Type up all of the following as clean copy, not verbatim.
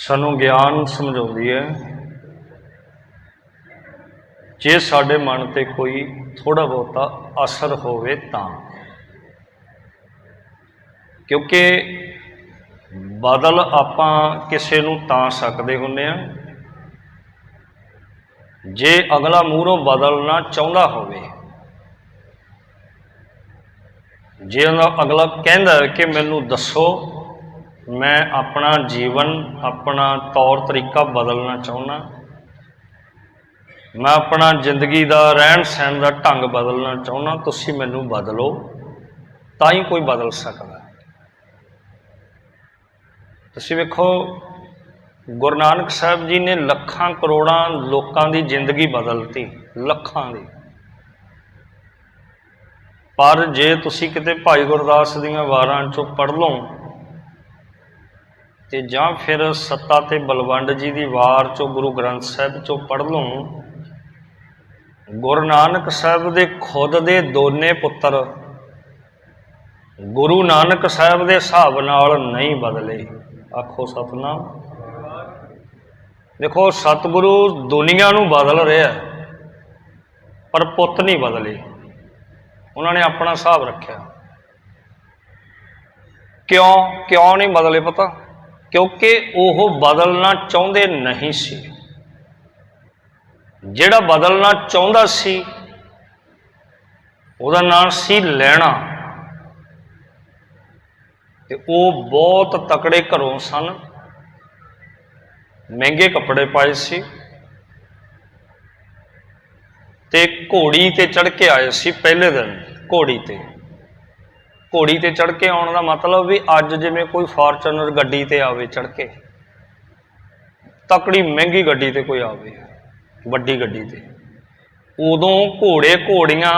सानू ज्ञान समझाती है जे साडे मन ते कोई थोड़ा बहुता असर होवे तां, क्योंकि बदल आपां किसे नूं तां सकदे हुन्ने आ जे अगला मूहरों बदलना चाहुंदा होवे। जे अगला कहंदा है कि मैनू दसो मैं अपना जीवन अपना तौर तरीका बदलना चाहुंदा, मैं अपना जिंदगी का रहन सहन का ढंग बदलना चाहुंदा, तुसीं मैनू बदलो तां ही कोई बदल सकदा। तुसीं वेखो गुरु नानक साहब जी ने लखां करोड़ां लोकां दी जिंदगी बदलती, लखां दी। पर जे तुसीं किते भाई गुरदास दीयां वारां चों पढ़ लो ते जां फिर सत्ता ते बलवंड जी दी वार चो गुरु ग्रंथ साहिब चो पढ़ लो, गुरु नानक साहब दे खुद दे दोने पुत्र गुरु नानक साहब दे हिसाब नाल नहीं बदले। आखो सतनाम। देखो सतगुरु दुनिया नूं बदल रहा है पर पुत नहीं बदले, उन्होंने अपना हिसाब रखा। क्यों क्यों नहीं बदले पता? क्योंकि वह बदलना चाहते नहीं सी। जिहड़ा बदलना चाहता सी उहदा नाम सी लैणा, ते वो बहुत तकड़े घरों सन, महंगे कपड़े पाए सी ते घोड़ी ते चढ़ के आए सी। पहले दिन घोड़ी ते चढ़ के आने का मतलब भी अज जिवें कोई फॉर्चूनर गड्डी ते आवे चढ़ के, तकड़ी महंगी गड्डी ते कोई आवे वड्डी गड्डी ते, उदों घोड़े घोड़ियां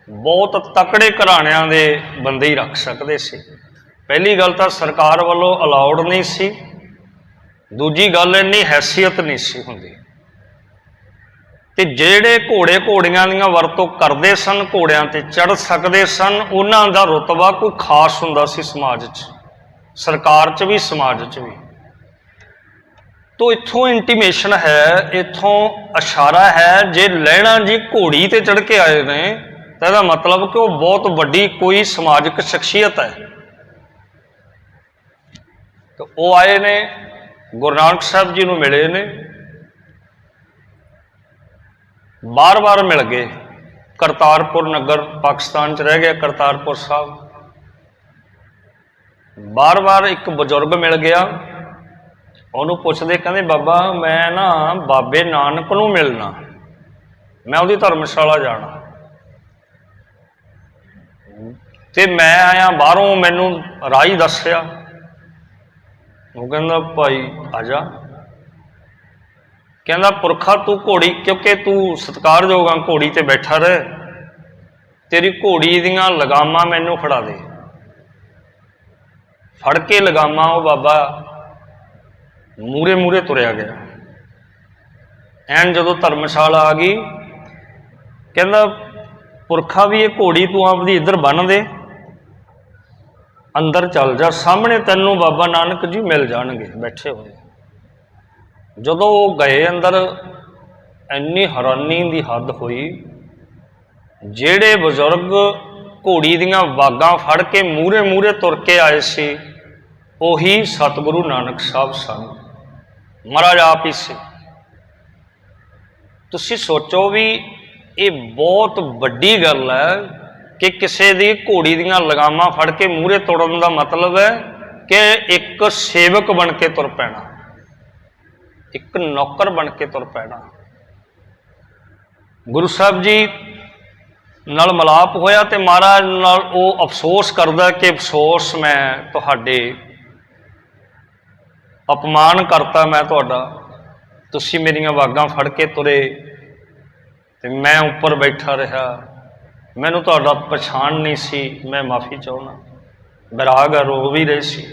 बहुत तकड़े घराणियां दे बंदे ही रख सकते सी। पहली गल तो सरकार वालों अलाउड नहीं सी, दूजी गल इन्नी हैसियत नहीं सी हुंदी। ते जेड़े घोड़े घोड़ियां दीयां वरतों करदे सन, घोड़ियां ते चढ़ सकते सन, उन्हां दा रुतबा कोई खास हुंदा सी समाज च, सरकार च भी समाज च भी। तो इत्थों इंटीमेशन है, इत्थों इशारा है, जे लैणा जी घोड़ी ते चढ़ के आए ने तो इसदा मतलब कि वह बहुत वड्डी कोई समाजिक शख्सियत है। तो वो आए ने गुरु नानक साहब जी नूं मिले ने, बार बार मिल गए। करतारपुर नगर पाकिस्तान च रह गया करतारपुर साहब, बार बार एक बजुर्ग मिल गया, उन्होंने पुछते कहते बाबा मैं ना बाबे नानक नूं मिलना, मैं उहदी धर्मशाला जाना, ते मैं आया बाहरों, मैनू राह दस्या। वो कहंदा भाई आजा, कहंदा पुरखा तू घोड़ी, क्योंकि तू सत्कारयोग आ, घोड़ी ते बैठा रहे, तेरी घोड़ी दियां लगामां मैनू फड़ा दे। फड़ के लगामां वो बाबा मूरे मूरे तुरया गया। एन जदों धर्मशाला आ गई, कहंदा पुरखा भी ये घोड़ी तू आपदी इधर बन दे, अंदर चल जा, सामने तैनू बाबा नानक जी मिल जाणगे बैठे हुए। जदों वो गए अंदर, इन्नी हैरानी की हद हुई, जेड़े बजुर्ग घोड़ी दियां वागां फड़ के मूरे मूरे तुर के आए सी, उही सतगुरु नानक साहब सन, महाराज आप ही से। तुसीं सोचो भी ये बहुत वड्डी गल है कि किसी दी घोड़ी दियां लगामां फड़ के मूहरे तोड़न का मतलब है कि एक सेवक बन के तुर पैना, एक नौकर बन के तुर पैना। गुरु साहब जी नाल मिलाप होया ते महाराज नाल वो अफसोस करदा कि अफसोस मैं तुहाडे अपमान करता, मैं तुहाडा, तुसीं मेरियां वागां फड़ के तुरे ते मैं उपर बैठा रहा, मैनू तुहाडा पछाण नहीं सी, मैं माफ़ी चाहुंदा। बैराग रो भी रहे सी,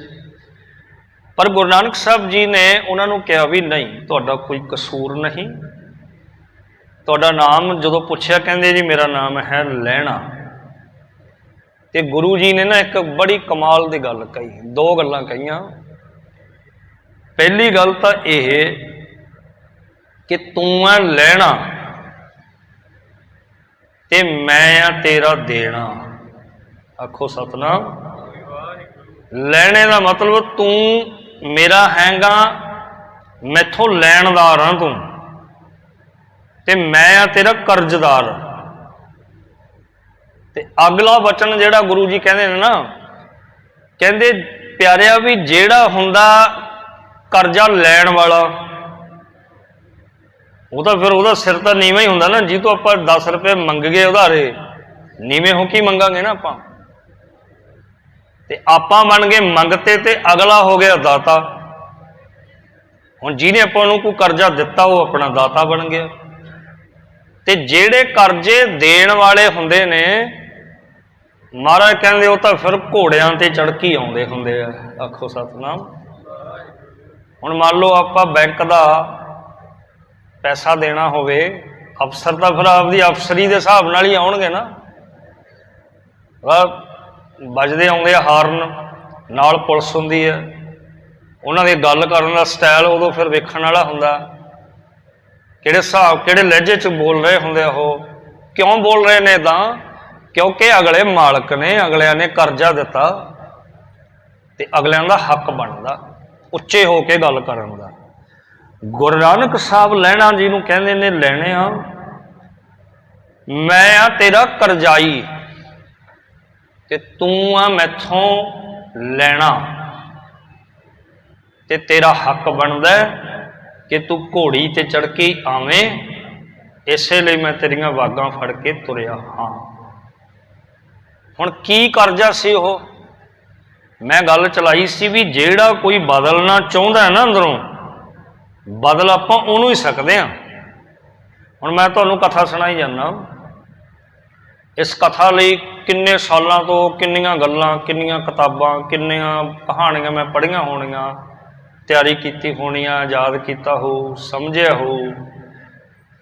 पर गुरु नानक साहब जी ने उन्होंने कहा भी नहीं, तुहाडा कोई कसूर नहीं। तुहाडा नाम जदों पुछया, कहंदे जी मेरा नाम है लैणा। ते गुरु जी ने ना एक बड़ी कमाल की गल कही, दो गल्लां कहियां। पहली गल तो यह कि तू है लेना ते मैं आ तेरा देना। आखो सतनाम। लेने का मतलब तू मेरा हैगा, मैथों लैणदार हाँ तू, ते मैं आ तेरा कर्जदार। ते अगला वचन जेड़ा गुरु जी कहते हैं ना, कहते प्यारिया भी जेड़ा हुंदा कर्जा लैण वाला वो तो फिर वह सिर तो नीवा ही होंगे ना। जी तो आप 10 रुपये मंग गए उधारे, नीवे हो की मंगांगे ना आप बन गए मंगते, ते अगला हो गया दाता। हुण जिन्हें आपां नूं कोई कर्जा दिता वो अपना दाता बन गया। ते जेड़े कर्जे देण वाले हुंदे ने महाराज कहंदे वो तो फिर घोड़ियां ते चढ़ के आउंदे हुंदे आ। आखो सतनाम। हुण मान लो आपां बैंक दा पैसा देना होवे, अफसर तो फिर आपकी अफसरी के हिसाब नाल ही आउणगे ना। बजदे आउंदे हाਰਨ, नाल पुलिस हुंदी है, उन्हां दे गल करन दा स्टाइल उदों फिर वेखण वाला हुंदा, किहड़े हिसाब किहड़े लहजे च बोल रहे हुंदे। वो क्यों बोल रहे ने तां क्योंकि अगले मालक ने, अगलियां ने कर्जा दिता ते अगलियां दा हक बनदा उच्चे हो के गल करन दा। गुरु नानक साहब लैणा जी नूं कहंदे ने लैणे आ, मैं आ तेरा करजाई ते तू आ मैथों लैणा, ते तेरा हक बनदा कि तू घोड़ी ते चढ़ के आवें, इसे लिए मैं तेरियां वागां फड़ के तुरिया हाँ। हुण की करजा सी वो, मैं गल चलाई सी भी जेड़ा कोई बदलना चाहुंदा है ना अंदरों, बदल आपां उहनूं ही सकदे हां। हुण मैं तुहानूं कथा सुणाई जाना, इस कथा लई किन्ने सालां तो किन्नियां गल्लां, किन्नियां किताबां, किन्नियां कहानियां मैं पढ़ियां होणियां, तैयारी कीती होणियां, याद कीता हो, समझिया हो।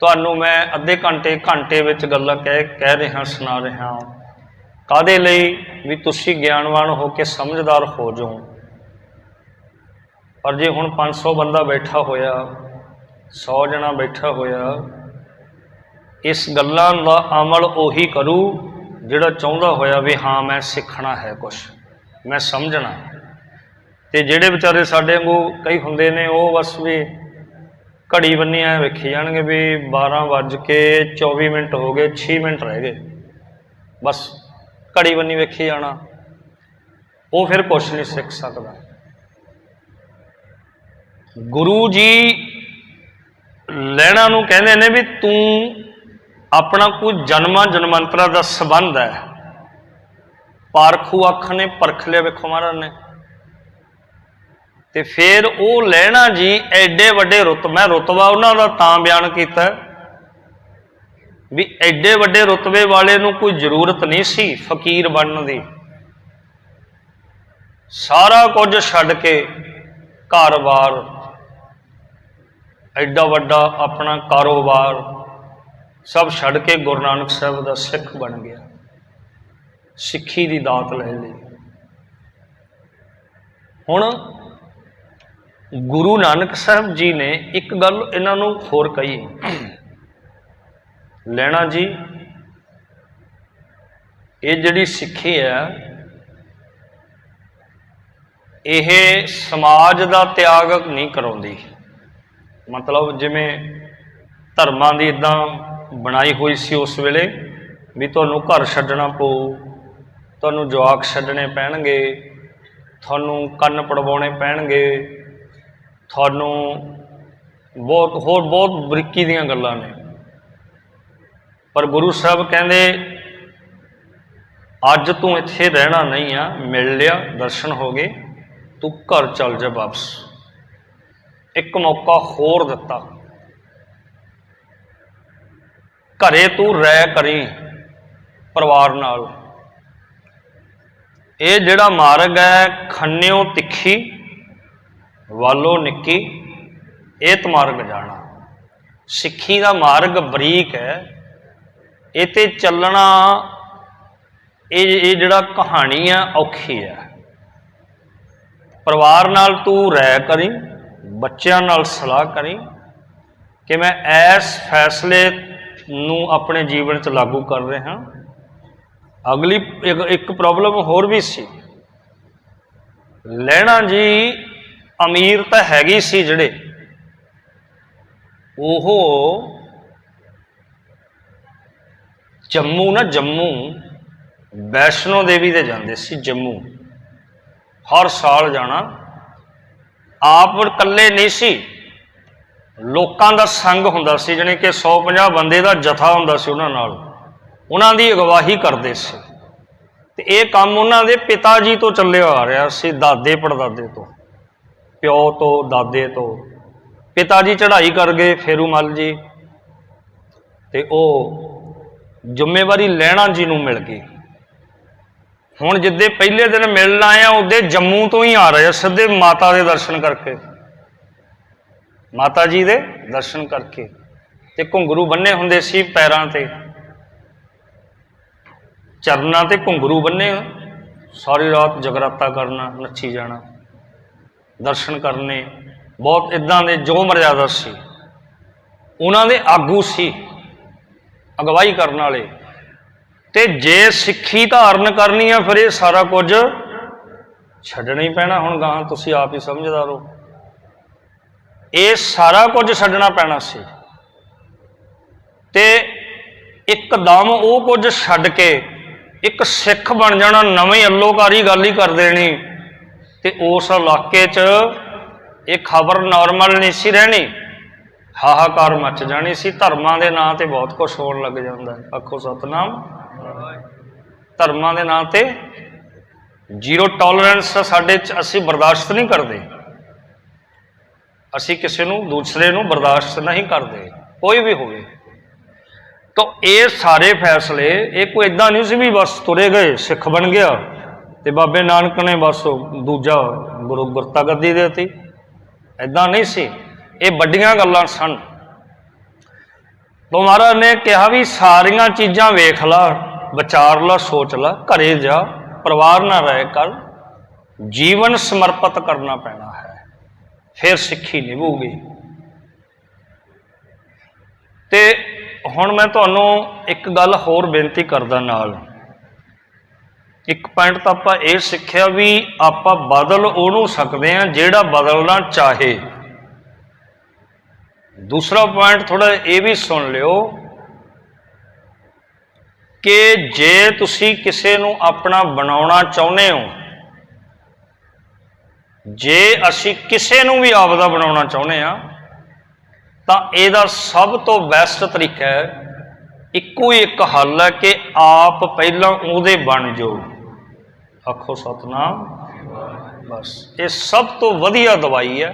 तुहानूं मैं अद्धे घंटे घंटे विच गल्लां कह रहा, सुना रहा, काहदे लई भी तुसीं ज्ञानवान हो के समझदार हो जाओ। पर जे हुण 500 बंदा बैठा होया, 100 जना बैठा होया, इस गल्लां दा अमल उही करू जिहड़ा चाहुंदा होया भी हाँ मैं सीखना है, कुछ मैं समझना। ते जिहड़े बेचारे साडे वांगू कई हुंदे ने वो बस भी घड़ी बन्नी ऐ वेखी जाणगे भी 12:24 हो गए, 6 मिनट रह गए, बस घड़ी बन्नी वेखी जाना, वो फिर कुछ नहीं सीख सकता। गुरु जी लैणा नूं कहंदे ने भी तू अपना कोई जन्मा जन्मांतरा का संबंध है, पारखू अख ने परख लिया। वेखो महाराज ने ते फिर वो लैणा जी एडे वड्डे मैं रुतबा उन्हां दा तां बयान किया भी एडे वड्डे रुतबे वाले नूं कोई जरूरत नहीं सी फकीर बनने दी। सारा कुछ छड्ड के घर बार, एडा वड्डा अपना कारोबार सब छड्ड के गुरु नानक साहब का सिख बन गया, सिक्खी की दात ले ली। हुण गुरु नानक साहब जी ने एक गल इन्हां नूं होर कही, लैणा जी ये जिहड़ी सिक्खी है यह समाज का त्याग नहीं कराउंदी। मतलब जिमें धर्मां की इदां बनाई हुई सी उस वेले भी तुहानूं घर छड्डना पऊ, तुहानूं जवाक छड्डने पैणगे, तुहानूं कंन पड़वाउणे पैणगे, तुहानूं बहुत बरीकी दीयां गल्लां ने। पर गुरु साहब कहंदे अज तू इत्थे रहना नहीं आ, मिल लिया, दर्शन हो गए, तू घर चल जा वापस। एक मौका होर दिता, घरे तू रह करी परिवार नाल। ये जिहड़ा मार्ग है खन्नियों तिखी वालों निक्की, एत मार्ग जाना। सिक्खी का मार्ग बरीक है, ये चलना ये जिहड़ा कहानी है औखी है। परिवार नाल तू रह करी, ਬੱਚਿਆਂ ਨਾਲ ਸਲਾਹ ਕਰੀ कि मैं इस फैसले नूं अपने जीवन च लागू कर रहा। अगली एक प्रॉब्लम होर भी सी, लैणा जी अमीर तो हैगी सी, जिहड़े ओहो जम्मू ना जम्मू वैष्णो देवी दे जांदे सी। जम्मू हर साल जाना, आप कल्ले नहीं सी, लोकां दा संग हुंदा सी, जाने कि 150 बंदे दा जथा हुंदा सी, उन्हां नाल उन्हां दी अगवाही करदे सी। ते इह काम उन्हां दे पिता जी तो चलिया आ रहा सी, दादे पड़दादे तो, प्यो तो दादे तो। पिता जी चढ़ाई कर गए फेरूमल जी, ते ओह जिम्मेवारी लैणा जी नूं मिल गई। हुण जिद्दे पहले दिन मिलण आए उदे जम्मू तो ही आ रहे, सीधे माता दे दर्शन करके, माता जी दे दर्शन करके। ते घुंगरू बन्ने हुंदे सी पैरां ते, चरनां ते घुंगरू बन्ने, सारी रात जगराता करना, नੱਚੀ जाना, दर्शन करने। बहुत इदां दे जो मर्यादा सी, उन्हां दे आगू सी, अगवाई करने वाले। ते जे सिੱਖੀ धारण करनी है फिर ये सारा कुछ छड्डना ही पैना। हुण गां तुसीं आप ही समझदार हो, ये सारा कुछ छड्डना पैना सी। ते एकदम वो कुछ छड्ड के एक सिख बन जाना, नवीं अल्लोकारी गल ही कर देनी। ते उस इलाके च एक खबर नॉर्मल नहीं सी रहनी, हाहाकार मच जानी सी। धर्मां दे नां ते बहुत कुछ होण लग जांदा है। आखो सतनाम। धर्मां दे नां ते जीरो टॉलरेंस साडे च, असीं बर्दाश्त नहीं करते, असी किसी नूं दूसरे नूं बर्दाश्त नहीं करते, कोई भी होवे। तो ये सारे फैसले ये कोई इदां नहीं सी भी बस तुरे गए सिख बन गया ते बाबे नानक ने बस दूजा गुरता गद्दी देती, इदां नहीं सी। ये वड्डियां गल्लां सन। तो महाराज ने कहा भी सारियां चीज़ां वेख ला, विचार ला, सोच ला, घरे जा, परिवार ना रह कर, जीवन समर्पित करना पैना है, फिर सिੱਖੀ निभूगी। ते हुण मैं तुहानूं एक गल होर बेनती करदा नाल, एक पॉइंट तो आपां इह सिੱਖਿਆ भी आपां बदल उहनूं सकदे हां जिहड़ा बदलना चाहे। दूसरा पॉइंट थोड़ा ये भी सुन लिओ कि जे तुसीं किसी नूं अपना बनाउणा चाहुंदे हो, जे असी किसी नूं भी आपदा बनाउणा चाहुंदे हां तां इहदा सब तो बेस्ट तरीका है, इक्को ही एक हल है कि आप पहलां उहदे बन जाओ। आखो सतनाम। बस ये सब तो वधिया दवाई है,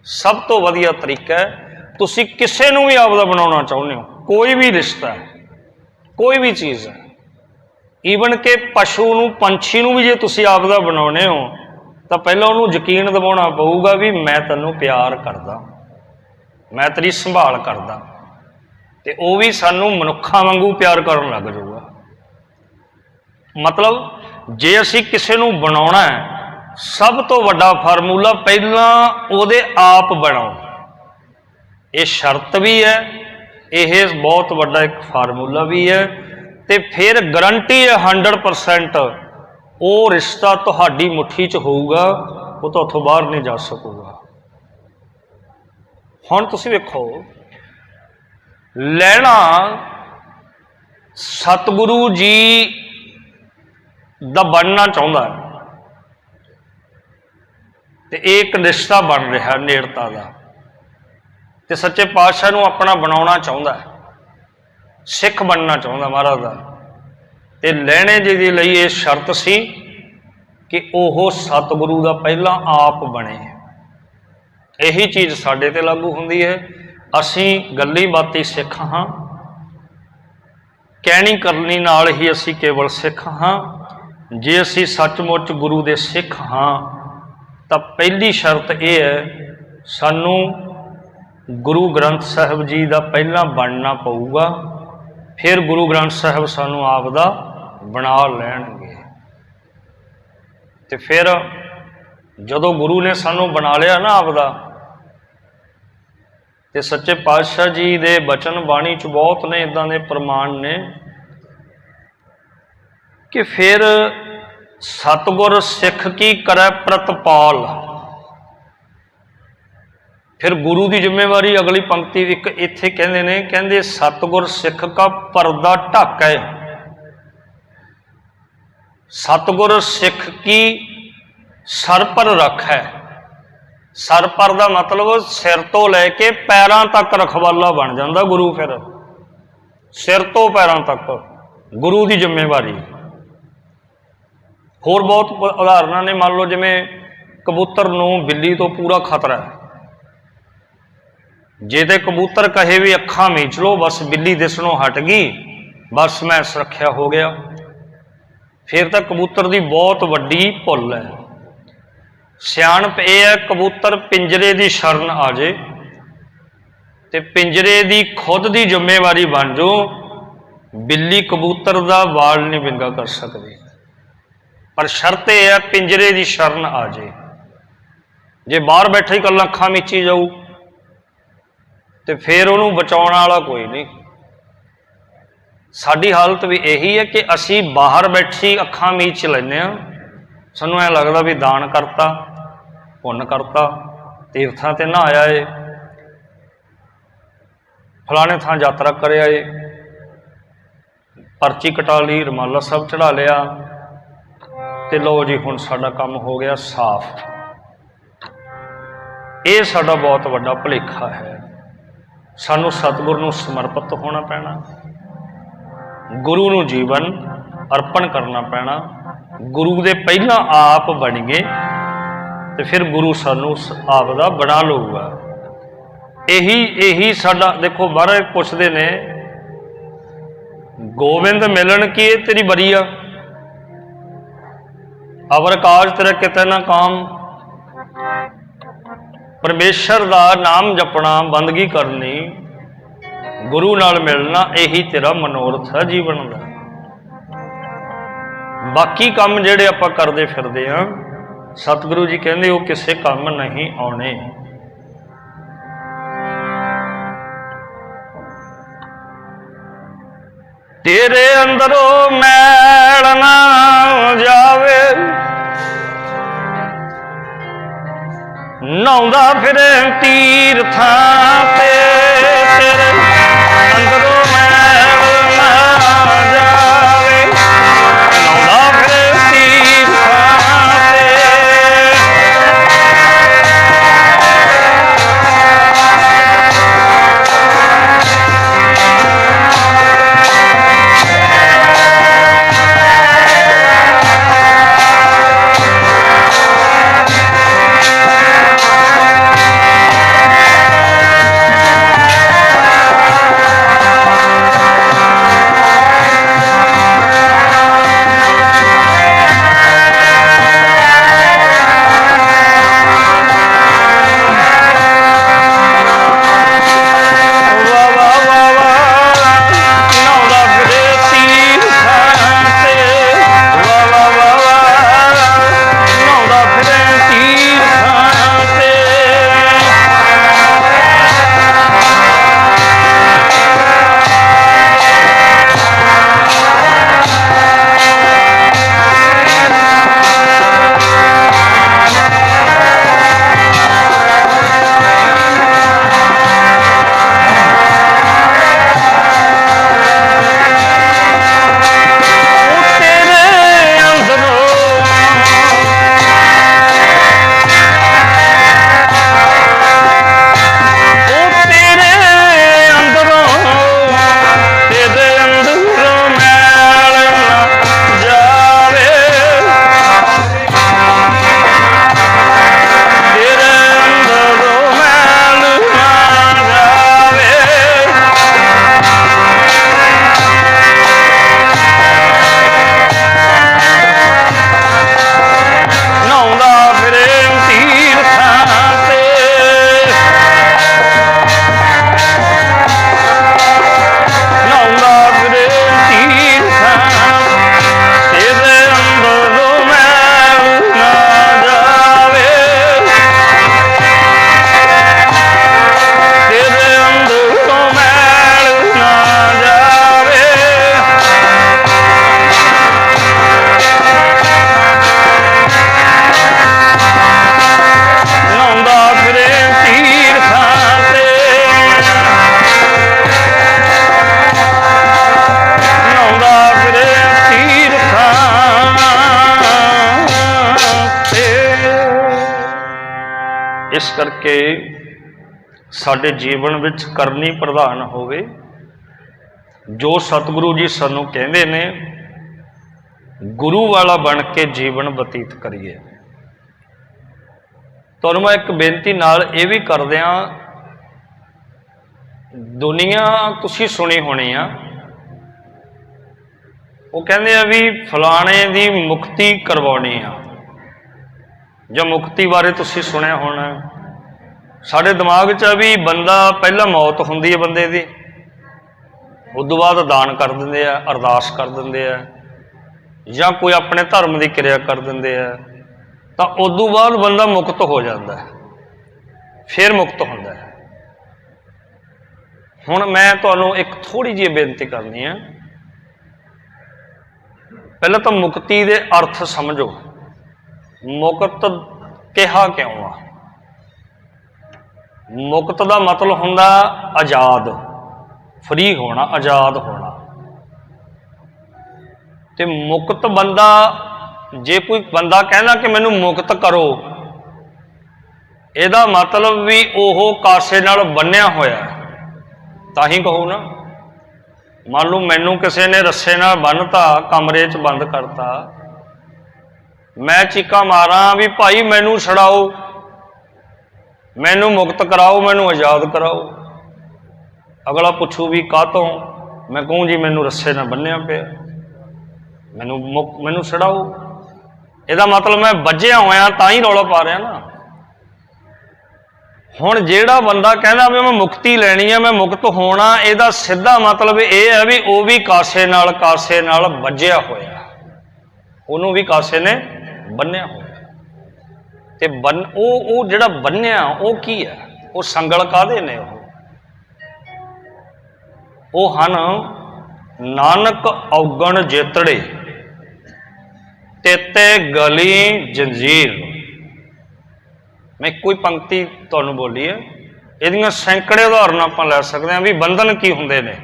सब तो वधिया तरीका है। तुसीं किसी नूं भी आपदा बनाउणा चाहुंदे हो, कोई भी रिश्ता है, कोई भी चीज़ है, ईवन कि पशु नूं पंछी नूं भी जे तुसीं आपदा बनाउणे हो तो पहले उन्होंने यकीन दिवाउणा पऊगा भी मैं तैनूं प्यार करदा, मैं तेरी संभाल करदा, ते वो भी सानूं मनुक्खां वांगू प्यार करन लग जाऊगा। मतलब जे असीं किसी नूं बनाउणा है, सब तो वड्डा फार्मूला पहलां उहदे आप बनाओ। ये शर्त भी है, यह बहुत वड्डा एक फार्मूला भी है। ते फिर गारंटी है 100% वो रिश्ता तुहाडी मुट्ठी च होऊगा, वो तो उत्थों बाहर नहीं जा सकूगा। हुण तुसीं वेखो, लैणा सतगुरु जी दा बनना चाहुंदा है, ते एक रिश्ता बन रहा नेड़ता दा, ते सच्चे पातशाह नूं अपना बनाउणा चाहुंदा है, सिख बनना चाहुंदा महाराज दा। ते लैणे जी दे लई ये शर्त सी कि ओह सतगुरु दा पहला आप बने। यही चीज़ साडे ते लागू हुंदी है। असीं गल्ली बाती सिख हाँ, कहनी करनी नाल ही असीं केवल सिख हाँ। जे असीं सचमुच गुरु दे सिख हाँ तो पहली शर्त यह है, सानू गुरु ग्रंथ साहिब जी दा पहला बनना पऊगा, फिर गुरु ग्रंथ साहिब सानू आप दा बना लैणगे। ते फिर जदों गुरु ने सानू बना लिया ना आपदा, ਤੇ ਸੱਚੇ ਪਾਤਸ਼ਾਹ ਜੀ ਦੇ ਬਚਨ ਬਾਣੀ 'ਚ ਬਹੁਤ ਨੇ ਇੱਦਾਂ ਦੇ ਪ੍ਰਮਾਣ ਨੇ ਕਿ ਫਿਰ ਸਤਿਗੁਰ ਸਿੱਖ ਕੀ ਕਰੈ ਪ੍ਰਤਪਾਲ। ਫਿਰ ਗੁਰੂ ਦੀ ਜ਼ਿੰਮੇਵਾਰੀ, ਅਗਲੀ ਪੰਕਤੀ ਇੱਕ ਇੱਥੇ ਕਹਿੰਦੇ ਨੇ, ਕਹਿੰਦੇ ਸਤਿਗੁਰ ਸਿੱਖ ਕਾ ਪਰਦਾ ਢਾਕੈ। ਸਤਿਗੁਰ ਸਿੱਖ ਕੀ ਸਰ ਪਰ ਰੱਖੈ। ਸਰ ਪਰ ਦਾ ਮਤਲਬ ਸਿਰ ਤੋਂ ਲੈ ਕੇ ਪੈਰਾਂ ਤੱਕ ਰਖਵਾਲਾ ਬਣ ਜਾਂਦਾ ਗੁਰੂ। ਫਿਰ ਸਿਰ ਤੋਂ ਪੈਰਾਂ ਤੱਕ ਗੁਰੂ ਦੀ ਜ਼ਿੰਮੇਵਾਰੀ। ਹੋਰ ਬਹੁਤ ਉਦਾਹਰਨਾਂ ਨੇ। ਮੰਨ ਲਓ ਜਿਵੇਂ ਕਬੂਤਰ ਨੂੰ ਬਿੱਲੀ ਤੋਂ ਪੂਰਾ ਖਤਰਾ ਹੈ, ਜੇ ਤੇ ਕਬੂਤਰ ਕਹੇ ਵੀ ਅੱਖਾਂ ਮੀਚ ਲਓ, ਬਸ ਬਿੱਲੀ ਦਿਸਣੋਂ ਹਟ ਗਈ, ਬਸ ਮੈਂ ਸੁਰੱਖਿਆ ਹੋ ਗਿਆ, ਫਿਰ ਤਾਂ ਕਬੂਤਰ ਦੀ ਬਹੁਤ ਵੱਡੀ ਭੁੱਲ ਹੈ। ਸਿਆਣਪ ਇਹ ਹੈ ਕਬੂਤਰ ਪਿੰਜਰੇ ਦੀ ਸ਼ਰਨ ਆ ਜੇ ਤੇ ਪਿੰਜਰੇ ਦੀ ਖੁਦ ਦੀ ਜ਼ਿੰਮੇਵਾਰੀ ਬਣ ਜਾਓ। ਬਿੱਲੀ ਕਬੂਤਰ ਦਾ ਵਾਲ ਨਹੀਂ ਵਿੰਗਾ ਕਰ ਸਕਦੀ, ਪਰ ਸ਼ਰਤ ਇਹ ਹੈ ਪਿੰਜਰੇ ਦੀ ਸ਼ਰਨ ਆ ਜੇ। ਜੇ ਬਾਹਰ ਬੈਠਾ ਹੀ ਇਕੱਲਾ ਅੱਖਾਂ ਮੀਚੀ ਜਾਊ ਤੇ ਫਿਰ ਉਹਨੂੰ ਬਚਾਉਣ ਵਾਲਾ ਕੋਈ ਨਹੀਂ। ਸਾਡੀ ਹਾਲਤ ਵੀ ਇਹੀ ਹੈ ਕਿ ਅਸੀਂ ਬਾਹਰ ਬੈਠੀ ਅੱਖਾਂ ਮੀਚ ਲੈਂਦੇ ਹਾਂ। ਸਾਨੂੰ ਐਂ ਲੱਗਦਾ ਵੀ ਦਾਨ ਕਰਤਾ, ਪੁੰਨ ਕਰਤਾ, ਤੀਰਥਾਂ ਤੇ ਨਹਾਇਆ ਏ, ਫਲਾਣੇ ਥਾਂ ਯਾਤਰਾ ਕਰਿਆ ਏ, ਪਰਚੀ ਕਟਾ ਲਈ, ਰੁਮਾਲਾ ਸਾਹਿਬ ਚੜਾ ਲਿਆ ਤੇ ਲਓ ਜੀ ਹੁਣ ਸਾਡਾ ਕੰਮ ਹੋ ਗਿਆ ਸਾਫ਼। ਇਹ ਸਾਡਾ ਬਹੁਤ ਵੱਡਾ ਭੁਲੇਖਾ ਹੈ। ਸਾਨੂੰ ਸਤਿਗੁਰ ਨੂੰ ਸਮਰਪਿਤ ਹੋਣਾ ਪੈਣਾ, ਗੁਰੂ ਨੂੰ ਜੀਵਨ ਅਰਪਣ ਕਰਨਾ ਪੈਣਾ। ਗੁਰੂ ਦੇ ਪਹਿਲਾਂ ਆਪ ਬਣੀਏ ਤੇ ਫਿਰ ਗੁਰੂ ਸਾਨੂੰ ਆਪ ਦਾ ਬਣਾ ਲਊਗਾ। ਇਹੀ ਸਾਡਾ। ਦੇਖੋ ਮਹਾਰਾਜ ਪੁੱਛਦੇ ਨੇ, ਗੋਬਿੰਦ ਮਿਲਣ ਕੀ ਇਹ ਤੇਰੀ ਬਰੀਆ, ਅਵਰ ਕਾਜ ਤੇਰਾ ਕਿਤੇ ਨਾ ਕਾਮ। ਪਰਮੇਸ਼ਰ ਦਾ ਨਾਮ ਜਪਣਾ, ਬੰਦਗੀ ਕਰਨੀ, ਗੁਰੂ ਨਾਲ ਮਿਲਣਾ, ਇਹੀ ਤੇਰਾ ਮਨੋਰਥ ਹੈ ਜੀਵਨ ਦਾ। ਬਾਕੀ ਕੰਮ ਜਿਹੜੇ ਆਪਾਂ ਕਰਦੇ ਫਿਰਦੇ ਹਾਂ, ਸਤਿਗੁਰੂ ਜੀ ਕਹਿੰਦੇ ਉਹ ਕਿਸੇ ਕੰਮ ਨਹੀਂ ਆਉਣੇ। ਤੇਰੇ ਅੰਦਰੋਂ ਮੈਲ ਨਾ ਜਾਵੇ, ਨਹਾਉਂਦਾ ਫਿਰੇ ਤੀਰਥਾਂ ਤੇ, ਤੇਰੇ ਅੰਦਰੋਂ ਮੈਲ ਨਾ ਜਾਵੇ, ਨਹਾਉਂਦਾ ਫਿਰੇ ਤੀਰਥਾਂ ਤੇ। इस करके साडे जीवन विच करनी प्रधान होवे। जो सतगुरु जी सानू कहंदे ने गुरु वाला बन के जीवन बतीत करिए। तुहानूं मैं एक बेनती नाल ये भी कर दियां, दुनिया तुसीं सुनी होनी आ, वो कहंदे आ भी फलाणे दी मुक्ति करवाउणी आ, जां मुक्ति बारे तुसीं सुनिया होना। साडे दिमाग च भी बंदा पहला मौत हुंदी है बंदे दी, उदों बाद दान कर दिंदे आ, अरदास कर दिंदे आ, जां कोई अपने धर्म की क्रिया कर दिंदे आ, तां उदों बाद बंदा मुक्त हो जाता है, फिर मुक्त होंदा है। हुण मैं तुहानूं एक थोड़ी जी बेनती करनी है, पहले तो मुक्ति के अर्थ समझो। मुक्त कहा क्यों आ? मुक्त का मतलब हुंदा आज़ाद, फ्री होना, आज़ाद होना। ते मुक्त बंदा, जे कोई बंदा कहना कि मैनू मुक्त करो, ਇਹਦਾ मतलब भी ओह कासे नाल बन्निया होया तां ही कहो ना। मान लो मैनू किसी ने रस्से नाल बन्नता, कमरे च बंद करता, मैं चीका मारा भी भाई मैनू छड़ाओ, मैनू मुक्त कराओ, मैनू आज़ाद कराओ। अगला पुछू भी काहतों, मैं कहूँ जी मैनू रस्से नाल बन्निया पिया, मैनू छड़ाओ। ਇਹਦਾ मतलब मैं बज्जिया होया तां ही रौला पा रहा ना। हुण जिहड़ा बंदा कहना भी मैं मुक्ति लैनी है, मैं मुक्त होना, ਇਹਦਾ सीधा मतलब ये है भी वह भी कासे नाल बज्जिया होया, ਉਹਨੂੰ भी कासे ने बन्निया होया। ते ਉਹ ਜਿਹੜਾ बन्निया ਉਹ की है, वो संगल काहदे ने? ਉਹ ਹਨ नानक औगण जेतड़े तेते गली जंजीर। मैं कोई पंक्ति तुहानूं बोली है, इहदियां सैकड़े उदाहरण आपां लै सकते हैं भी बंधन की हुंदे ने।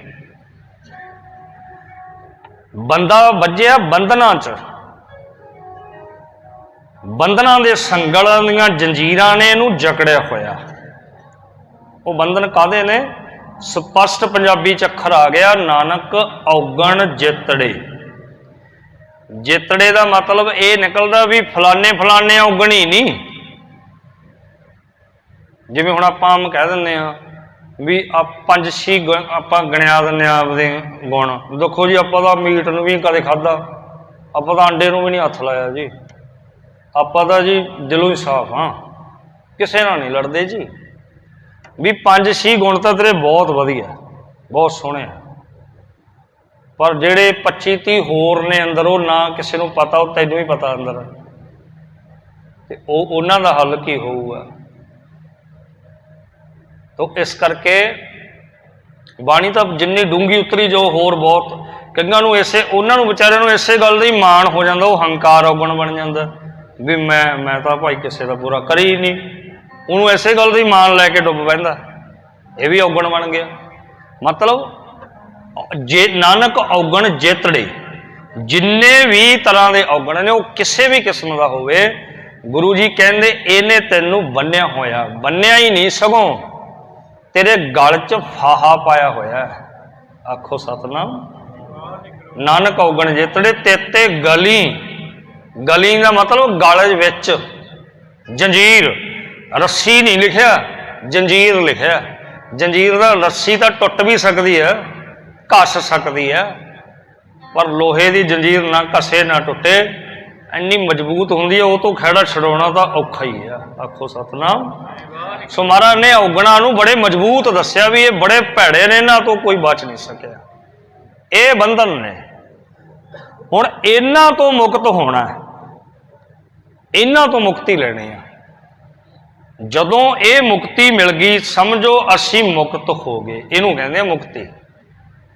बंदा वज्जिया बंधनां च, बंधनां दे संगलां दीयां जंजीरां ने इहनूं जकड़िया होया। वो बंधन काहदे ने? स्पष्ट पंजाबी च अखर आ गया नानक औगण जेतड़े। जेतड़े का मतलब ये निकलता भी फलाने फलाने औगण ही नहीं। जिवें हुण आपां आम कह दिंदे आ भी आप 5-6 आपां गिणिया दिंदे आ आपदे गुण। देखो जी आपां तां मीट नूं भी कदे खाधा, आपां तां अंडे नूं भी नहीं हत्थ लाया जी, आपां तां जी दिलों ही साफ हाँ, किसे नाल नहीं लड़दे जी। भी 5-6 गुण तां तेरे बहुत वधिया, बहुत सोहणे आ, पर जेड़े 25-30 होर ने अंदर वो ना किसी को पता, वो तैनूं ही पता अंदर, ते उन्हां दा हल की होऊगा। तो इस करके बाणी तो जिन्नी डूंगी उतरी जो होर बहुत कईयां नूं इसे उन्होंने बेचारिਆਂ ਨੂੰ इसे गल ਦਾ ही माण हो जाता, वो हंकार औगण बन जाता भी मैं तो भाई किसी का बुरा करी ही नहीं, उन्होंने इसे गल ਦਾ ही माण लैके डुब पैंदा, ये भी औगण बन गया। मतलब जे नानक औगण जेतड़े, जिन्ने भी तरह के औगण ने वो किसी भी किस्म का होवे, गुरु जी कहते इहने तैनूं बन्निया होया, बन्निया ही नहीं सगों तेरे गल च फाहा पाया होया। आखो सतनाम। नानक औगण जेतड़े तेते गली, गली का मतलब गल विच जंजीर, रस्सी नहीं लिखिया, जंजीर लिखिया। जंजीर का रस्सी तो टुट भी सकती है, घस सकती है, पर लोहे की जंजीर ना घसे ना टुटे, इन्नी मजबूत होंदी है, वो तो खैड़ा छड़ाउणा तो औखा ही है। आखो सतनाम। सो महाराज ने औगणा नूं बड़े मजबूत दस्या भी ये बड़े भैड़े ने, इन्हां तो कोई बच नहीं सकिया, ये बंधन ने। हुण इन्हां तो मुक्त होना है, इन्हां तो मुक्ति लेनी है। जदों ये मुक्ति मिल गई समझो असी मुक्त हो गए, इहनूं कहंदे आ मुक्ति।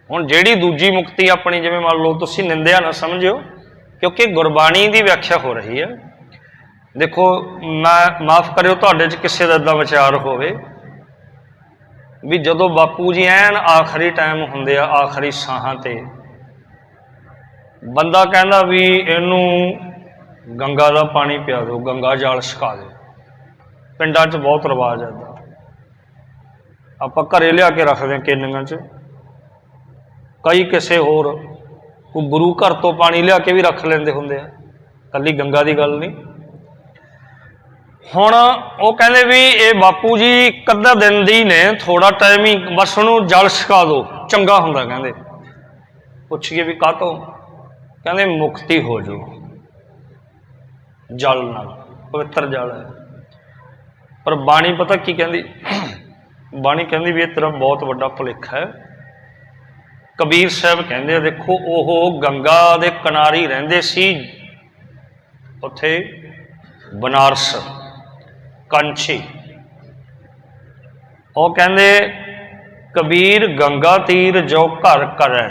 हुण जिहड़ी दूजी मुक्ति अपनी, जिवें मान लो तुसीं निंदिया ना समझियो, क्योंकि गुरबाणी की व्याख्या हो रही है। देखो मैं माफ़ करियो तुहाडे च किसी का इदां विचार होवे भी जदों बापू जी ऐन आखिरी टाइम हुंदे आ, आखिरी साहां ते बंदा कहंदा भी इहनूं गंगा का पानी पिया दो, गंगा जल छका दो, पिंडां 'च बहुत रिवाज है इदा। आपां घरे लिया के रखते केनियां 'च, कई किसी होर कोई गुरु घर तो पानी लिया के भी रख लेंदे हुंदे आ, कल्ली गंगा की गल नहीं। हुण वो कहते भी ये बापू जी एक अद्धा दिन दी ने, थोड़ा टाइम ही बस उन्होंने जल छका दो चंगा हुंदा। कहते पुछिए भी काहतों, कहते मुक्ति हो जाओ जल नाल, पवित्र जल है। पर बाणी पता की कहती, बाणी कहती भी तेरा बहुत बड़ा भुलेखा है। कबीर साहब कहते देखो वह गंगा के किनारे रहिंदे सी, उत्थे बनारस कंछी। वो कहते कबीर गंगा तीर जो घर करे,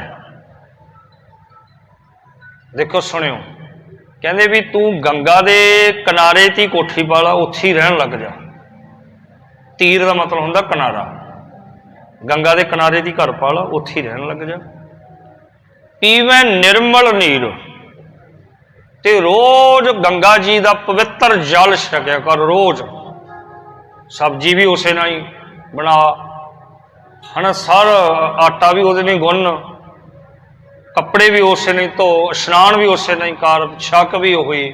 देखो सुनियो, कहते भी तू गंगा के किनारे ती कोठी पाला, उत्थे ही रहन लग जा। तीर का मतलब होंदा किनारा, गंगा के किनारे दी घर पाला, उत्थे ही रहन लग जा। पीवे निर्मल नीर, ते रोज गंगा जी का पवित्र जल छकिया कर। रोज सब्जी भी उसे ना ही बना, है ना, सारा आटा भी उसे नहीं गुन, कपड़े भी उसे नहीं धो, स्नान भी उसे नहीं कर, छक भी हुई,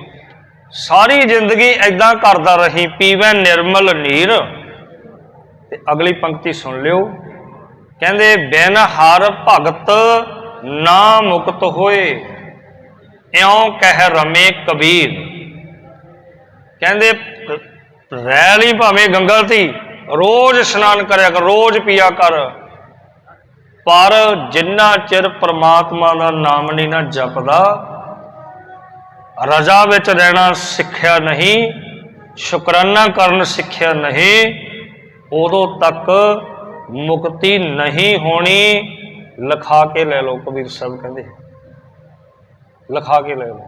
सारी जिंदगी ऐदा करता रही। पीवे निर्मल नीर। ते अगली पंक्ति सुन लियो, कहते बिन हर भगत ना मुक्त होए, इयों कह रमे कबीर। कहते रह ली भावें गंगा थी, रोज स्नान करया कर, रोज पिया कर, पर जिन्ना चिर परमात्मा का नाम नहीं ना जपदा, रजा विच रहना सिक्ख्या नहीं, शुकराना करन सिक्ख्या नहीं, उदों तक मुक्ति नहीं होनी। लिखा के ले लो, कबीर साहब कहते लिखा के ले लो।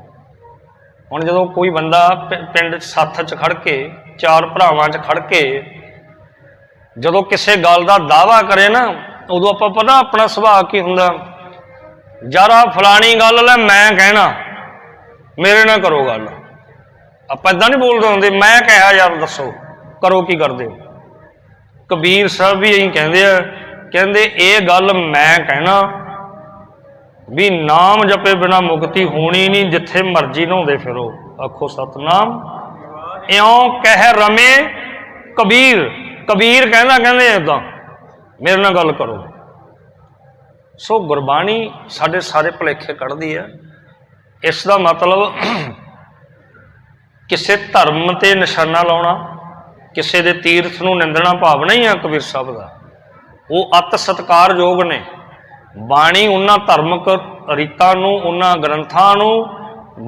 हुण जदों कोई बंदा पिंड सत्थ च खड़ के, चार भरावां च खड़ के जदों किसी गल का दावा करे ना, उदों आपां पता अपना सुभाव की हुंदा, यार फलानी गल है मैं कहना, मेरे ना करो गल। आपां इदां नहीं बोलदे हुंदे, मैं कहा यार दसो करो की करदे हो। कबीर साहब भी यही कहते हैं, कहते ये गल मैं कहना भी नाम जपे बिना मुक्ति होनी नहीं, जिथे मर्जी नहाउंदे फिरो, आखो सतनाम। इयों कह रमे कबीर, कबीर कहना कहते इदा, मेरे नाल गल करो। सो गुरबाणी साडे सारे भुलेखे कढ़दी है। इसका मतलब किसी धर्म ते निशाना लाउणा, किसी दे तीर्थ नूं निंदना भाव नहीं है कबीर साहब का। वो अत सत्कारयोग ने। बाणी उन्हां धर्मक रीतां नूं, उन्हां ग्रंथां नूं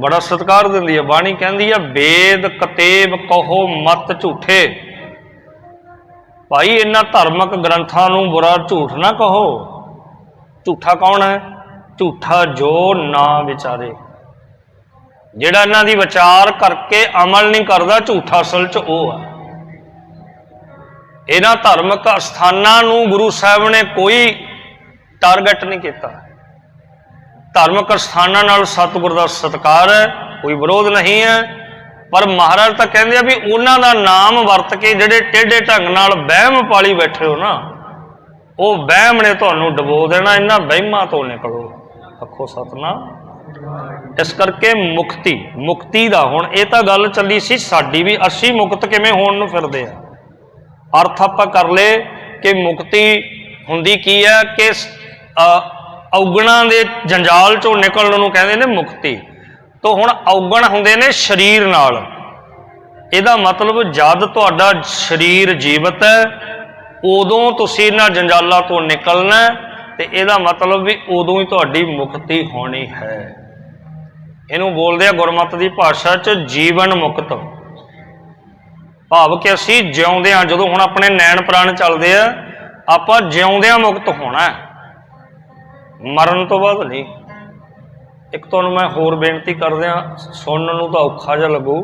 बड़ा सत्कार दिंदी है। बाणी कहती है वेद कतेब कहो मत झूठे। भाई इन्हां धर्मक ग्रंथां नूं बुरा झूठ ना कहो। झूठा कौन है? झूठा जो ना विचारे, जिहड़ा इन्हां दी विचार करके अमल नहीं करता, झूठा असल च वो है। इन्हां धार्मिक अस्थानां नूं गुरु साहब ने कोई टारगेट नहीं किया। धार्मिक अस्थानां नाल सतगुर दा सत्कार है, कोई विरोध नहीं है, पर महाराज तो कहते हैं भी उन्हां दा नाम वरत के जिहड़े टेढ़े ढंग नाल वहम पाली बैठे हो ना, वो वहम ने तुहानूं डबो देना। इन्हां वहमां तो निकलो, आखो सतनाम। इस करके मुक्ति, मुक्ति दा हुण ये तां गल चली सी साडी भी, असीं मुक्त किवें होण नूं फिरदे आ। अर्थ आपां कर ले कि मुक्ति हुंदी की है कि औगणां दे जंजाल चों निकलण नूं कहंदे ने मुक्ति। तो हुण औगण हुंदे ने शरीर नाल, इहदा मतलब जद तुहाडा शरीर जीवित है उदों तुसीं इन्हां जंजालां तो निकलना, ते इहदा मतलब भी उदों ही तुहाडी मुक्ति होनी है। इहनूं बोलदे आ गुरमत दी भाषा च जीवन मुक्त, भाव कि असीं जिउंदिਆਂ ਜਦੋਂ ਹੁਣ अपने नैन प्राण चलते हैं, आपां जिउंदिਆਂ मुक्त होना है, मरण तो बाद नहीं। एक तुहानूं मैं होर बेनती कर दियां, सुनन नूं तां औखा जिहा लगू,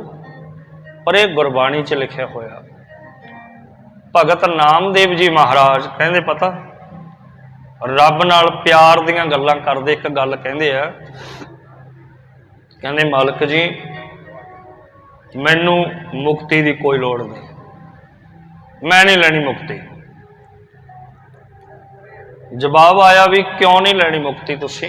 पर यह गुरबाणी च लिखिया होया। भगत नामदेव जी महाराज कहंदे पता, रब नाल प्यार दीयां गल्लां करदे एक गल कहंदे आ, कहंदे मालक जी मैनू मुक्ति की कोई लोड़ नहीं, मैं नहीं लैनी मुक्ति। जवाब आया भी क्यों नहीं लैनी मुक्ति तुसी?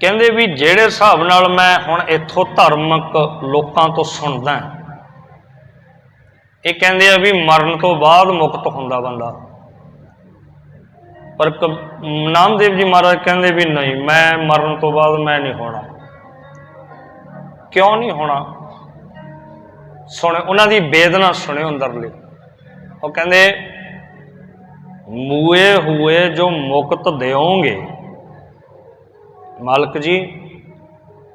कहते भी जेड़े हिसाब नाल मैं हुण इत्थों धार्मिक लोकां तो सुनदा, ये कहते हैं भी मरण तो बाद मुक्त हुंदा बंदा, पर नामदेव जी महाराज कहते भी नहीं, मैं मरण तो बाद मैं नहीं होना। क्यों नहीं होना? सुने उन्हां दी वेदना सुने अंदरली। वो कहते मुए हुए जो मुक्त देओगे मालक जी,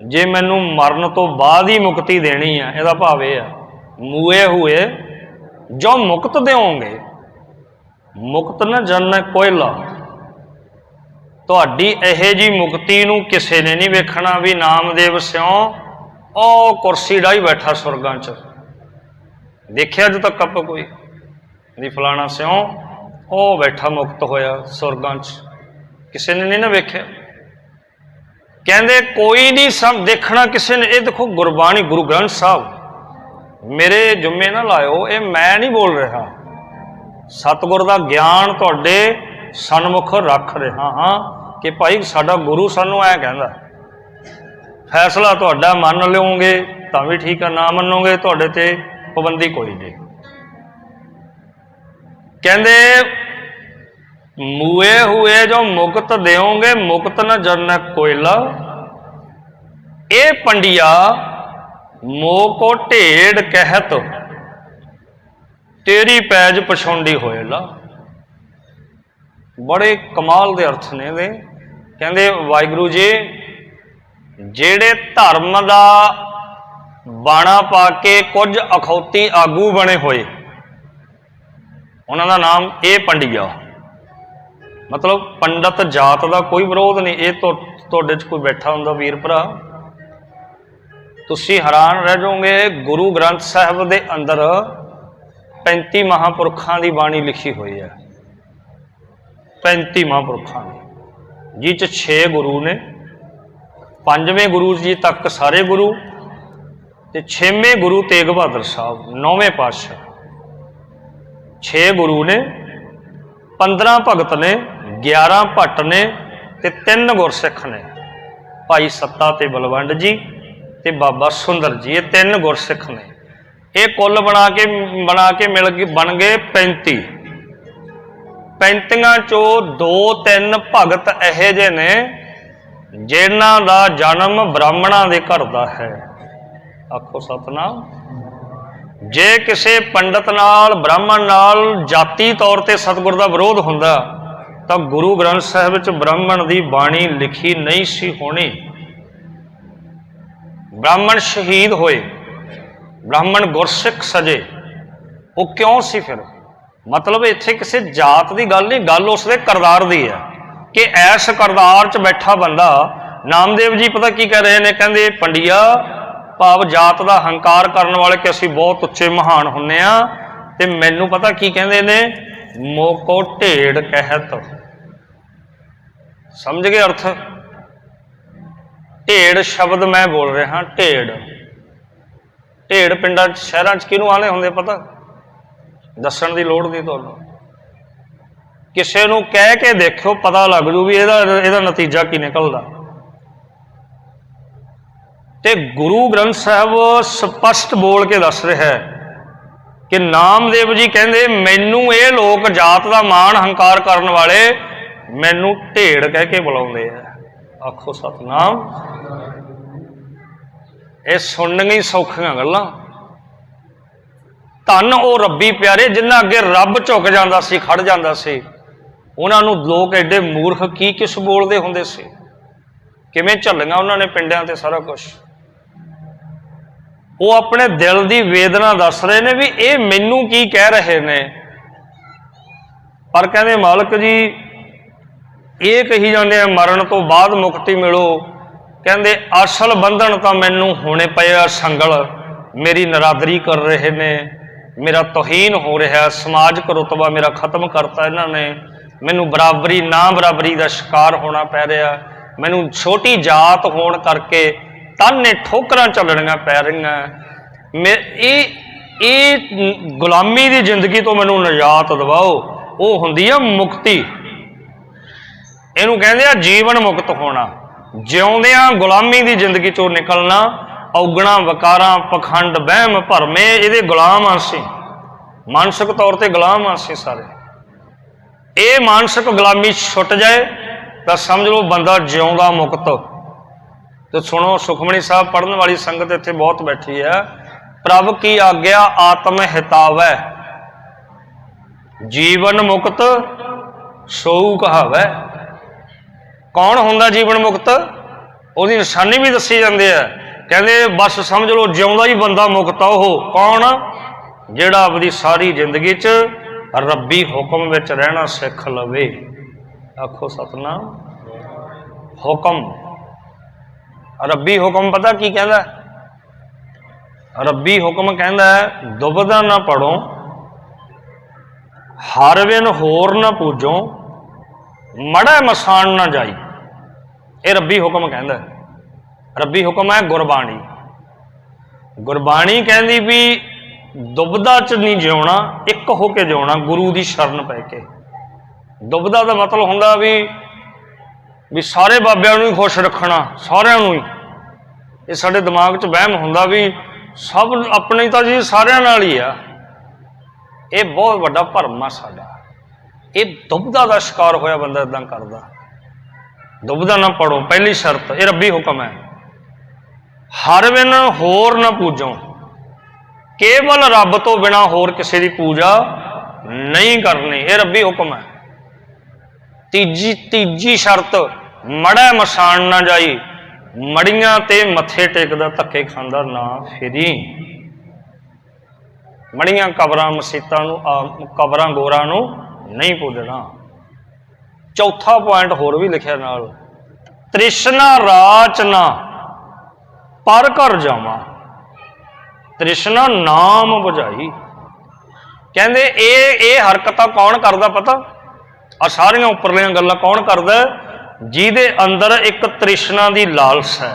जे मैनू मरण तो बाद ही मुक्ति देनी है, इहदा भाव यह है मुए हुए जो मुक्त देओगे, मुक्त न जन कोयला। तुहाडी इहे जी मुक्ति नू किसे ने नहीं वेखना भी नामदेव स्यों ओ कुर्सी डाही बैठा सुरगां च। देखिया अज तक आप कोई भी फलाना स्यों ओ बैठा मुक्त होया सुरगां च? किसी ने नहीं ना वेख्या। कहते कोई नहीं सब देखना किसी ने। ये देखो गुरबाणी गुरु ग्रंथ साहब मेरे जुम्मे ना लाओ, ये मैं नहीं बोल रहा, सतगुर का ज्ञान तुहाडे सन्मुख रख रहा हाँ कि भाई साडा गुरु सानू ऐ कहंदा। फैसला तुहाडा, मन लोगे तां भी ठीक है, ना मनोगे तुहाडे ते पाबंदी कोई नहीं। कहते मुए हुए जो मुक्त देओगे, मुक्त न जन कोयला। ए पंडिया मो को ढेड़ कहत, तेरी पैज पछौंडी होएला। बड़े कमाल के अर्थ ने दे। कहते वाहिगुरु जी जेड़े धर्म का बाणा पा के कुछ अखौती आगू बने हुए, उन्हों का नाम ए पंडिया, मतलब पंडित जात का कोई विरोध नहीं। ये तो तुहाडे च कोई बैठा हुंदा वीर भरा, तुसी हैरान रह जाओगे। गुरु ग्रंथ साहब के अंदर 35 महापुरखों की बाणी लिखी हुई है। 35 महापुरखों की, जिस 6 गुरु ने, 5वें गुरु जी तक सारे गुरु, ते 6वें गुरु तेग बहादुर साहब 9वें पातशाह। 6 गुरु ने, 15 भगत ने, 11 भट्ट ने, ते 3 गुरसिख ने, भाई सत्ता ते बलवंड जी ते बाबा सुंदर जी। ये 3 गुरसिख ने। ये कुल बना के मिल के बन गए 35। 35 चो 2-3 भगत यहे जे ने जिन्हां दा जन्म ब्राह्मणों के घर का है। आखो सतनाम। जे किसी पंडित नाल ब्राह्मण नाल जाती तौर पर सतगुर का विरोध हुंदा तो गुरु ग्रंथ साहिब च ब्राह्मण की बाणी लिखी नहीं सी होनी। ब्राह्मण शहीद होए, ब्राह्मण गुरसिख सजे, वो क्यों सी फिर? मतलब इत्थे किसी जात की गल नहीं, गल उसके करदार की है कि ऐस करदार च बैठा बंदा। नामदेव जी पता की कह रहे हैं, कहते पंडिया भाव जात का हंकार करने वाले कि असी बहुत उच्चे महान हुन्ने आ, ते मैनू पता की कहते ने, मोको ढेड़ कहत। समझ गए अर्थ? ढेड़ शब्द मैं बोल रहा, ढेड़। ढेड़ पिंडां शहरां च किहनूं आने हुंदे पता? दस्सण दी लोड़ नहीं तुहानूं। किसी नूं कह के देखो पता लग जू भी इहदा नतीजा की निकलदा। ते गुरु ग्रंथ साहब स्पष्ट बोल के दस रहा है कि नामदेव जी कहते मैनू ये लोग जात का मान हंकार करने वाले मैनू ढेड़ कह के बुलाते हैं। आखो सतनाम। ये सुनने ही सौखियां गल्लां। धन वो रब्बी प्यारे जिन्हां अगे रब झुक जांदा सी, खड़ जांदा सी, उन्हां नूं लोग एडे मूर्ख की किस बोलते हुंदे सी, किवें झल्लियां उन्होंने पिंडियां ते सारा कुछ। वो अपने दिल की वेदना दस रहे ने भी ये मैनू की कह रहे ने, पर कहते मालक जी ये कही जाते हैं मरण तो बाद मुक्ति मिलो। कहते असल बंधन तो मैनू होने पे संगल, मेरी नरादरी कर रहे ने, मेरा तौहीन हो रहा, समाजिक रुतबा मेरा खत्म करता इन्होंने, मैनू बराबरी ना बराबरी का शिकार होना पै रहा, मैनू छोटी जात होने करके ताने ठोकरां चलनियां पै रही। ये गुलामी की जिंदगी तो मैनू निजात दिवाओ, वो हुंदी आ मुक्ति। इनू कहते हैं जीवन मुक्त होना, जिउंदियां गुलामी की जिंदगी चों निकलना। औगणा वकारां पखंड वहम भरमे ये गुलाम आसी, मानसिक तौर पर गुलाम आसी सारे। ये मानसिक गुलामी छुट जाए तो समझ लो बंदा जिउंदा मुक्त। तो सुनो, सुखमणी साहब पढ़ने वाली संगत इत्थे बहुत बैठी है। प्रभ की आग्या आत्म हितावै, जीवन मुक्त सोऊ कहावै। कौन हुंदा जीवन मुक्त? उसकी निशानी भी दसी जाती है। कहते बस समझ लो जिउंदा ही बंदा मुक्त आ। कौन? जिहड़ा अपनी सारी जिंदगी च रब्बी हुक्म विच रहना सिख लवे। आखो सतनाम। हुक्म, रब्बी हुक्म पता की कहता? रब्बी हुक्म कहता है दुबदा ना पढ़ो, हर बिन होर ना पूजो, मड़ा मसान ना जाई। ये रब्बी हुक्म कहता है। रब्बी हुक्म है गुरबाणी। गुरबाणी कहती भी दुबदा च नहीं जिउना, एक होके जिउना, गुरु की शरण पै के। दुबदा का मतलब होंदा भी सारे बाबियां नूं ही खुश रखना, सारियां नूं ही। ये साडे दिमाग च वहम होंदा भी सब अपने तो जी सारियां नाल ही आ। ये बहुत वड्डा भरम आ साडा। ये दुबदा का शिकार होया बंदा इदां करदा। दुबदा ना पढ़ो, पहली शर्त, ये रब्बी हुक्म है। हर बिन होर ना पूजो, केवल रब तो बिना होर किसी की पूजा नहीं करनी, ये रब्बी हुक्म है। तीजी शर्त, मड़ा मसान ना जाई, मड़ियां ते मथे टेकदा धक्के खांदा ना फिरी। मड़ियां कबरां मसीतां नूं, कबरां गोरां नूं नहीं पूजना। चौथा पॉइंट होर भी लिखिया नाल, तृष्णा राच ना पर घर जावा, तृष्णा नाम बुझाई। कहते ये हरकत कौन करदा पता? आ सारियां उपरलियां गल्लां कौन करदा? जिहदे अंदर एक तृष्णा की लालस है।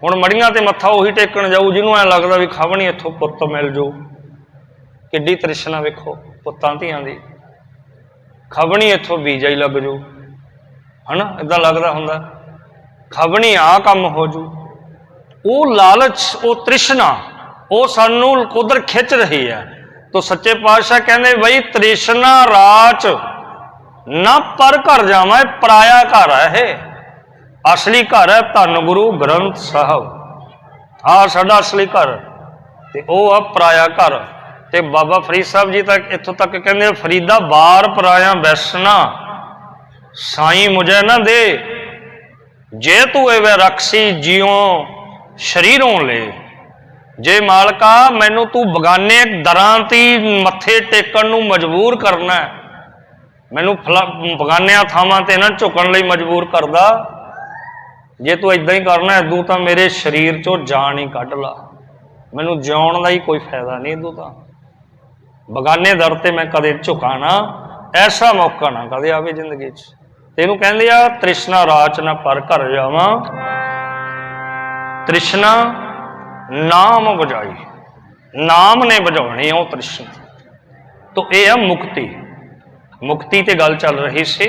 हुण मड़ियां ते मत्था उही टेकण जाऊ जिन्हों ऐ लगदा भी खबणी इत्थों पुत्त मिल जाऊ। किड्डी तृष्णा वेखो पुत्तां धीआं दी, खबणी इत्थों वीजा ही लग जू, है ना? इदां लगदा हुंदा खबणी आ काम हो जू। वो लालच, वो तृष्णा, वो सानू उधर खिंच रही है। तो सच्चे पातशाह कहते बई तृष्णा राच ना पर घर जावा, पराया घर है। असली घर है धन गुरु ग्रंथ साहब, आ साडा असली घर, ते ओ आ पराया घर। ते बाबा फरीद साहब जी तक इत्थों तक कहते फरीदा बार पराया बैसना, साई मुझे ना दे, जे तू एवे रखसी जियो शरीरों ले। जे मालका मैनू तू बगाने दरां ती मत्थे टेकण नूं मजबूर करना है, मैनू बगानिया थावां ते ना झुकण लई मजबूर करदा, जे तू इदां ही करना इदू तो मेरे शरीर चो जान ही कढ ला, मैनू जिउण दा ही कोई फायदा नहीं। इदू तो बगाने दर ते मैं कदे झुका ना, ऐसा मौका ना कदे आवे जिंदगी च। तेनू कहंदे आ तृष्णा राच ना पर घर जावां, तृष्णा नाम बुझाई, नाम ने बुझानी है वो तृष्णा। तो यह है मुक्ति। मुक्ति ते गल चल रही सी,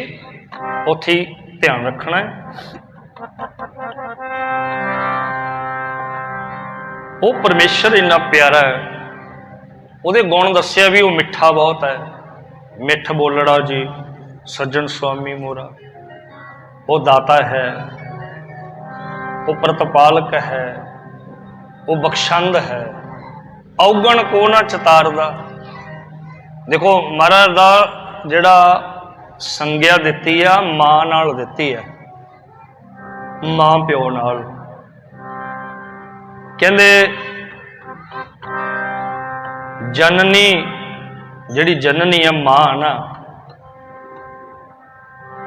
उत्थे ध्यान रखना है। वो परमेश्वर इन्ना प्यारा है, ਉਹਦੇ गुण दसिया भी वो मिठा बहुत है। मिठ बोलड़ा जी सज्जन स्वामी मोरा, वो दाता है, वो प्रतिपालक है, वो बख्शंद है, औगण को ना चतारदा। देखो महाराज दा जिहड़ा संज्ञा दिती आ मां नाल दिती है, मां प्यो नाल। कहंदे जननी जिहड़ी जननी है मां ना,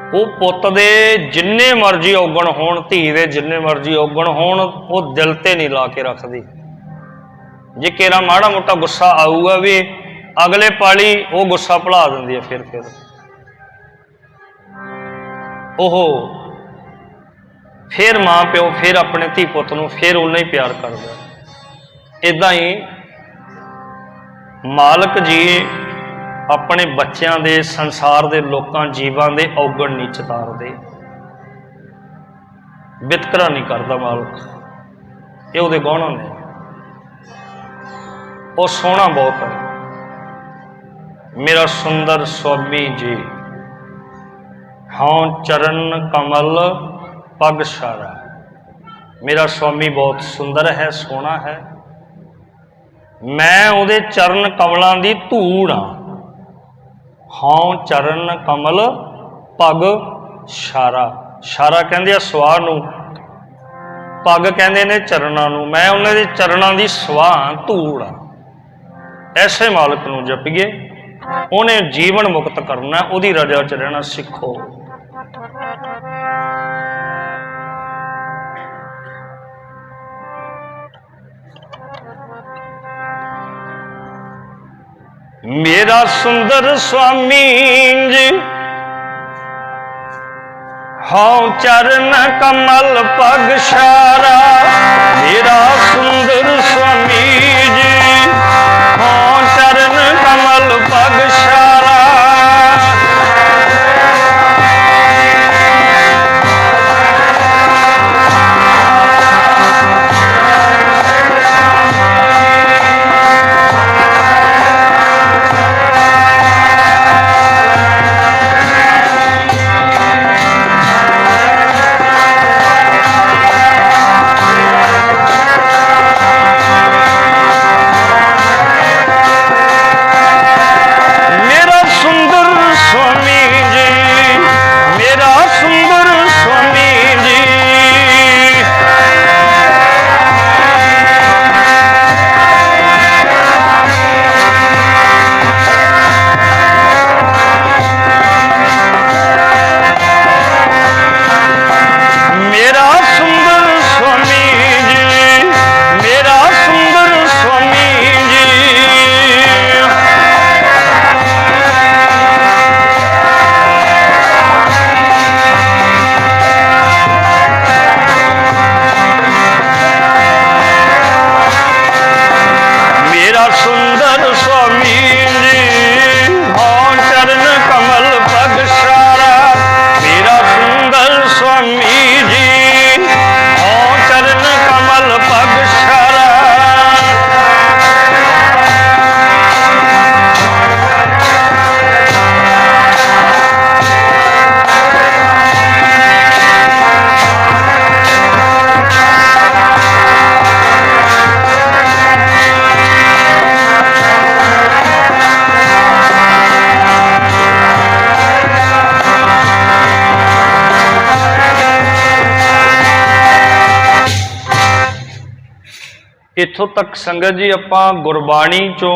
वो पुत दे जिन्ने मर्जी औगण होण, धी दे जिन्ने मर्जी औगण होण, वो दिल ते नहीं ला के रखदी। जे केरा माड़ा मोटा गुस्सा आऊगा भी अगले पाली वो गुस्सा भुला दिंदी है। फिर ओहो फिर मां प्यो फिर अपने धी पुत नूं फिर उन्ना ही प्यार करदा। इदां ही मालिक जी अपने बच्चों के संसार के लोगों जीवां के औगण नहीं चितारते, वितकरा नहीं करता मालिक। ये उहदे गौण ने, वो सोहना बहुत है। मेरा सुंदर स्वामी जी हाँ चरण कमल पग सारा। मेरा स्वामी बहुत सुंदर है, सोहना है। मैं उहदे चरण कमलों की धूड़ हाँ। हाँ चरण कमल पग सारा। सारा कहते सुआह नूं, पग कहते ने चरणों नूं। मैं उन्होंने चरणों की सुआह धूड़ हाँ। ऐसे मालिक नूं जपीए, उन्हें जीवन मुक्त करना, उहदी रजा च रहना सिखो। मेरा सुंदर स्वामी जी हाँ चरण कमल पग सारा। मेरा सुंदर स्वामी जी हाँ चरण कमल पग सारा। इत्थों तक संगत जी आपां गुरबाणी चों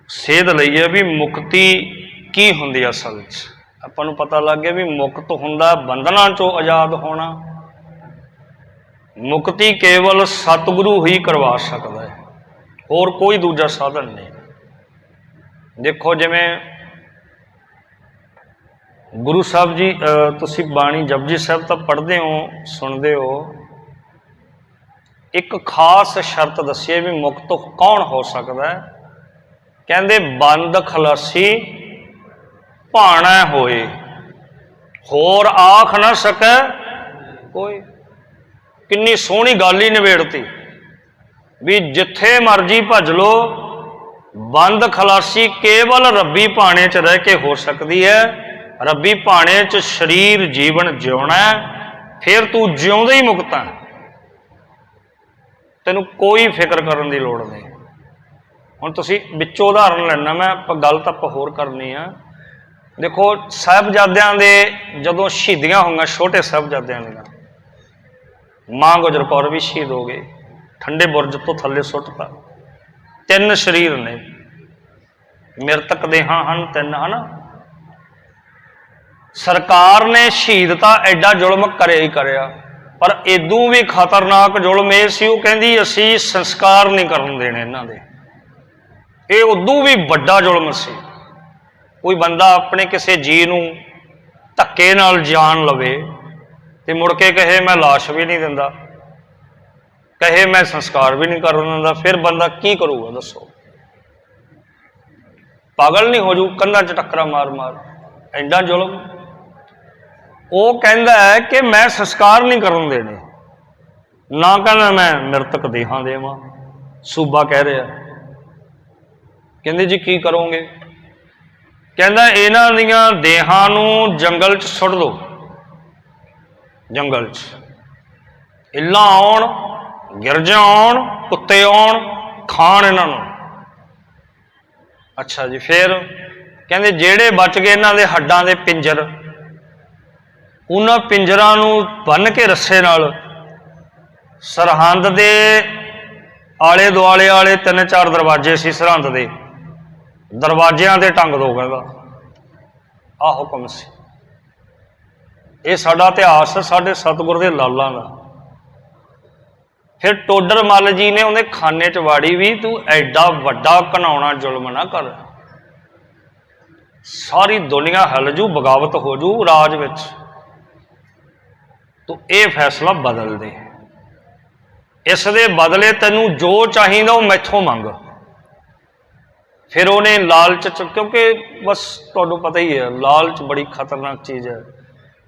सेध लईए भी मुक्ति की हुंदी असल च। आपां नूं पता लग गया भी मुक्त हुंदा बंधनां चों आजाद होना। मुक्ति केवल सतगुरु ही करवा सकता है, और कोई दूजा साधन नहीं। देखो जिवें गुरु साहब जी तुसीं बाणी जपजी साहब तो पढ़ते हो सुनते हो, एक खास शर्त दसी है भी मुक्त कौन हो सकता है। कहते बंद खलासी भाणा होए, होर आख ना सके कोई। किन्नी सोहनी गल ही निबेड़ती भी जिथे मर्जी भज लो, बंद खलासी केवल रब्बी भाणे च रह के हो सकती है। रब्बी भाणे च शरीर जीवन जिउना है, फिर तू जिउंदे ही मुक्त है। तेनू कोई फिक्र करने की लोड़ नहीं। हुण तुसीं विचों उदाहरण लेना, मैं गल तां आपां होर करनी है। देखो साहिबजादियां दे जदों शहीदियां होईयां, छोटे साहिबजादियां दीयां, मां गुजर कौर भी शहीद हो गए, ठंडे बुरज तो थल्ले सुੱਟਤਾ। 3 शरीर ने, मृतक देहां हन 3 है ना। सरकार ने शहीद तां एडा जुल्म करे ही करिया, पर इदों भी खतरनाक जुल्म यह सी, वो कहंदी असीं संस्कार नहीं करन देने इन्हां दे। ये उदों भी वड्डा जुल्म सी। कोई बंदा अपने किसी जी नूं धक्के नाल जान लवे ते मुड़ के कहे मैं लाश भी नहीं दिंदा, कहे मैं संस्कार भी नहीं कर दिंदा, फिर बंदा की करूगा दसो। पागल नहीं हो जू कंधा च टक्करा मार मार, एडा जुल्म। वो कहता है कि मैं संस्कार नहीं करन देने, ना कहना मैं मृतक देहां देवां। सूबा कह रहा, कहते जी की करोगे? कहता इन्हां दियां देहां नूं जंगल च सुट दो, जंगल च इल्लां आउण, गिरजां आउण, कुत्ते आउण, खाण इन्हां नूं। अच्छा जी, फिर कहते जेड़े बच गए इन्हां दे हड्डां दे पिंजर, उन्हां पिंजरां नूं बन के रस्से नाल सरहंद दे आले दुआले वाले 3-4 दरवाजे सी सरहंद दे, दरवाजियां ते टंग दो। कहता आ हुक्म सी। ये साडा इतिहास, साडे सतगुर दे लालां दा। फिर टोडर मल जी ने उन्हें खाने च वाड़ी भी, तू एडा वड्डा घिनौना जुल्म ना कर, सारी दुनिया हिल जू, बगावत हो जू राज विच, तू ये फैसला बदल दे, इस दे बदले तैनू जो चाहिदा वो मैथों मंग। फिर उन्हें लालच, क्योंकि बस तुहानू पता ही है लालच बड़ी खतरनाक चीज़ है।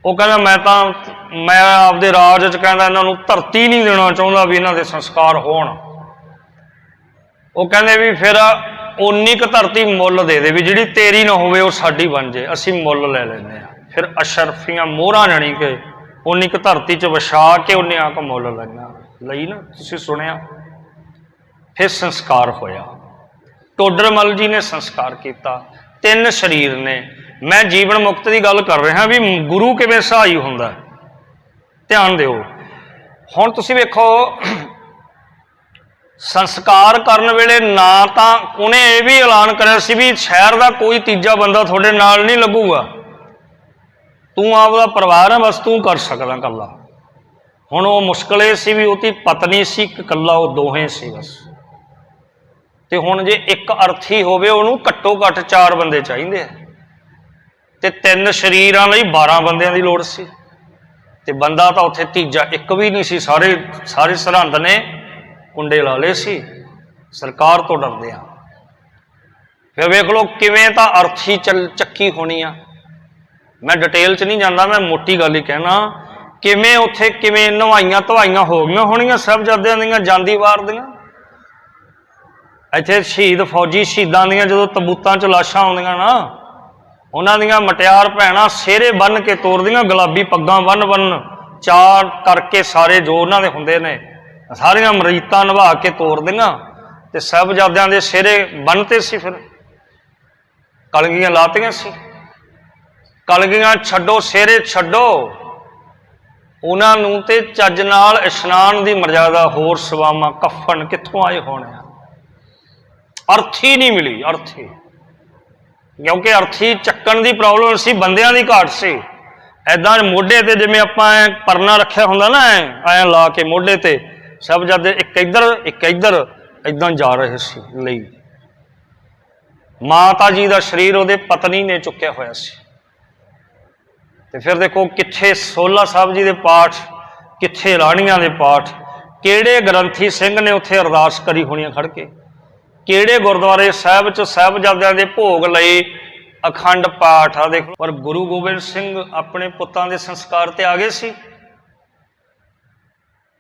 वो कहना मैं आपदे राज च कहना इन्हों धरती नहीं देना चाहता भी इन्हों के संस्कार होण। वो कहते भी फिर उन्नी क धरती मुल दे दे भी जिहड़ी तेरी ना होवे वो साडी बन जाए, असीं मुल ले लैंदे आ। फिर अशरफियां मोहरां जानी कि उन्नी क धरती च वछा के उन्हें आके मुल लैना लई ना, तुसीं सुनिया। फिर संस्कार होया, टोडर मल जी ने संस्कार किया, 3 शरीर ने। मैं जीवन मुक्त की गल कर रहा भी गुरु किवें सहाई हुंदा, ध्यान दिओ। हुण तुसीं वेखो संस्कार करन वेले ना तां उन्हें यह भी ऐलान करिया सी भी शहर का कोई तीजा बंदा थोड़े नाल नहीं लगूगा, तू आपदा परिवार है बस तू कर सकदा कल्ला। हुण वो मुश्किल ये सी भी उसकी पत्नी सी कल्ला, वो दोहें सी बस। तो हुण जे एक अर्थी होवे उहनूं घट्टो घट्ट 4 बंदे चाहिए, ते 3 शरीरां लई 12 बंदियां दी लोड़ सी। ते बंदा तां उत्थे तीजा एक भी नहीं सी, सारे सरहंद ने कुंडे ला ले सी, सरकार तो डरदे आ। फिर वेख लो किवें तां अर्थी चक्की होनी आ। मैं डिटेल च नहीं जांदा, मैं मोटी गल ही कहना, किवें उत्थे किवें नवाइयां धवाइयां हो गईयां होणीआं साहिबजादियां दीआं जांदी वार दीआं। इत्थे शहीद फौजी शहीदां दीआं जदों तबूतां च लाशां आउंदियां ना, उन्हां दीआं मटियार भैणां सेहरे बन के तोरदियां, गुलाबी पग्गां बन चार करके सारे जो उन्हां दे हुंदे ने सारियां मरीतां निभा के तोरदियां, ते साहिबजादियां दे सेहरे बनते सी। फिर कलगियां लातियां सी, कलगियां छड्डो सेहरे छड्डो, उन्हां नूं ते चज नाल इशनान दी मर्यादा होर सवामां कफन कित्थों आए होणे। अर्थी नहीं मिली, अर्थी, क्योंकि अर्थी चक्कन की प्रॉब्लम सी, बंदियां दी घाट सी। ऐदां मोढे ते जिवें आपां परना रखिया हुंदा ना, ऐ ला के मोढे ते साहिबजादे एक इधर ऐदां जा रहे सी लई। माता जी का शरीर उहदे पत्नी ने चुक्या होया सी। ते फिर देखो कित्थे सोला साहब जी के पाठ, कित्थे राणियां दे पाठ, किहड़े ग्रंथी सिंह ने उत्थे अरदास करी होनी खड़ के, किहड़े गुरुद्वारे साहिब च साहिबजादियां दे भोग लई अखंड पाठ आ। देखो पर गुरु गोबिंद सिंह अपने पुत्तां दे संस्कार ते आ गए सी,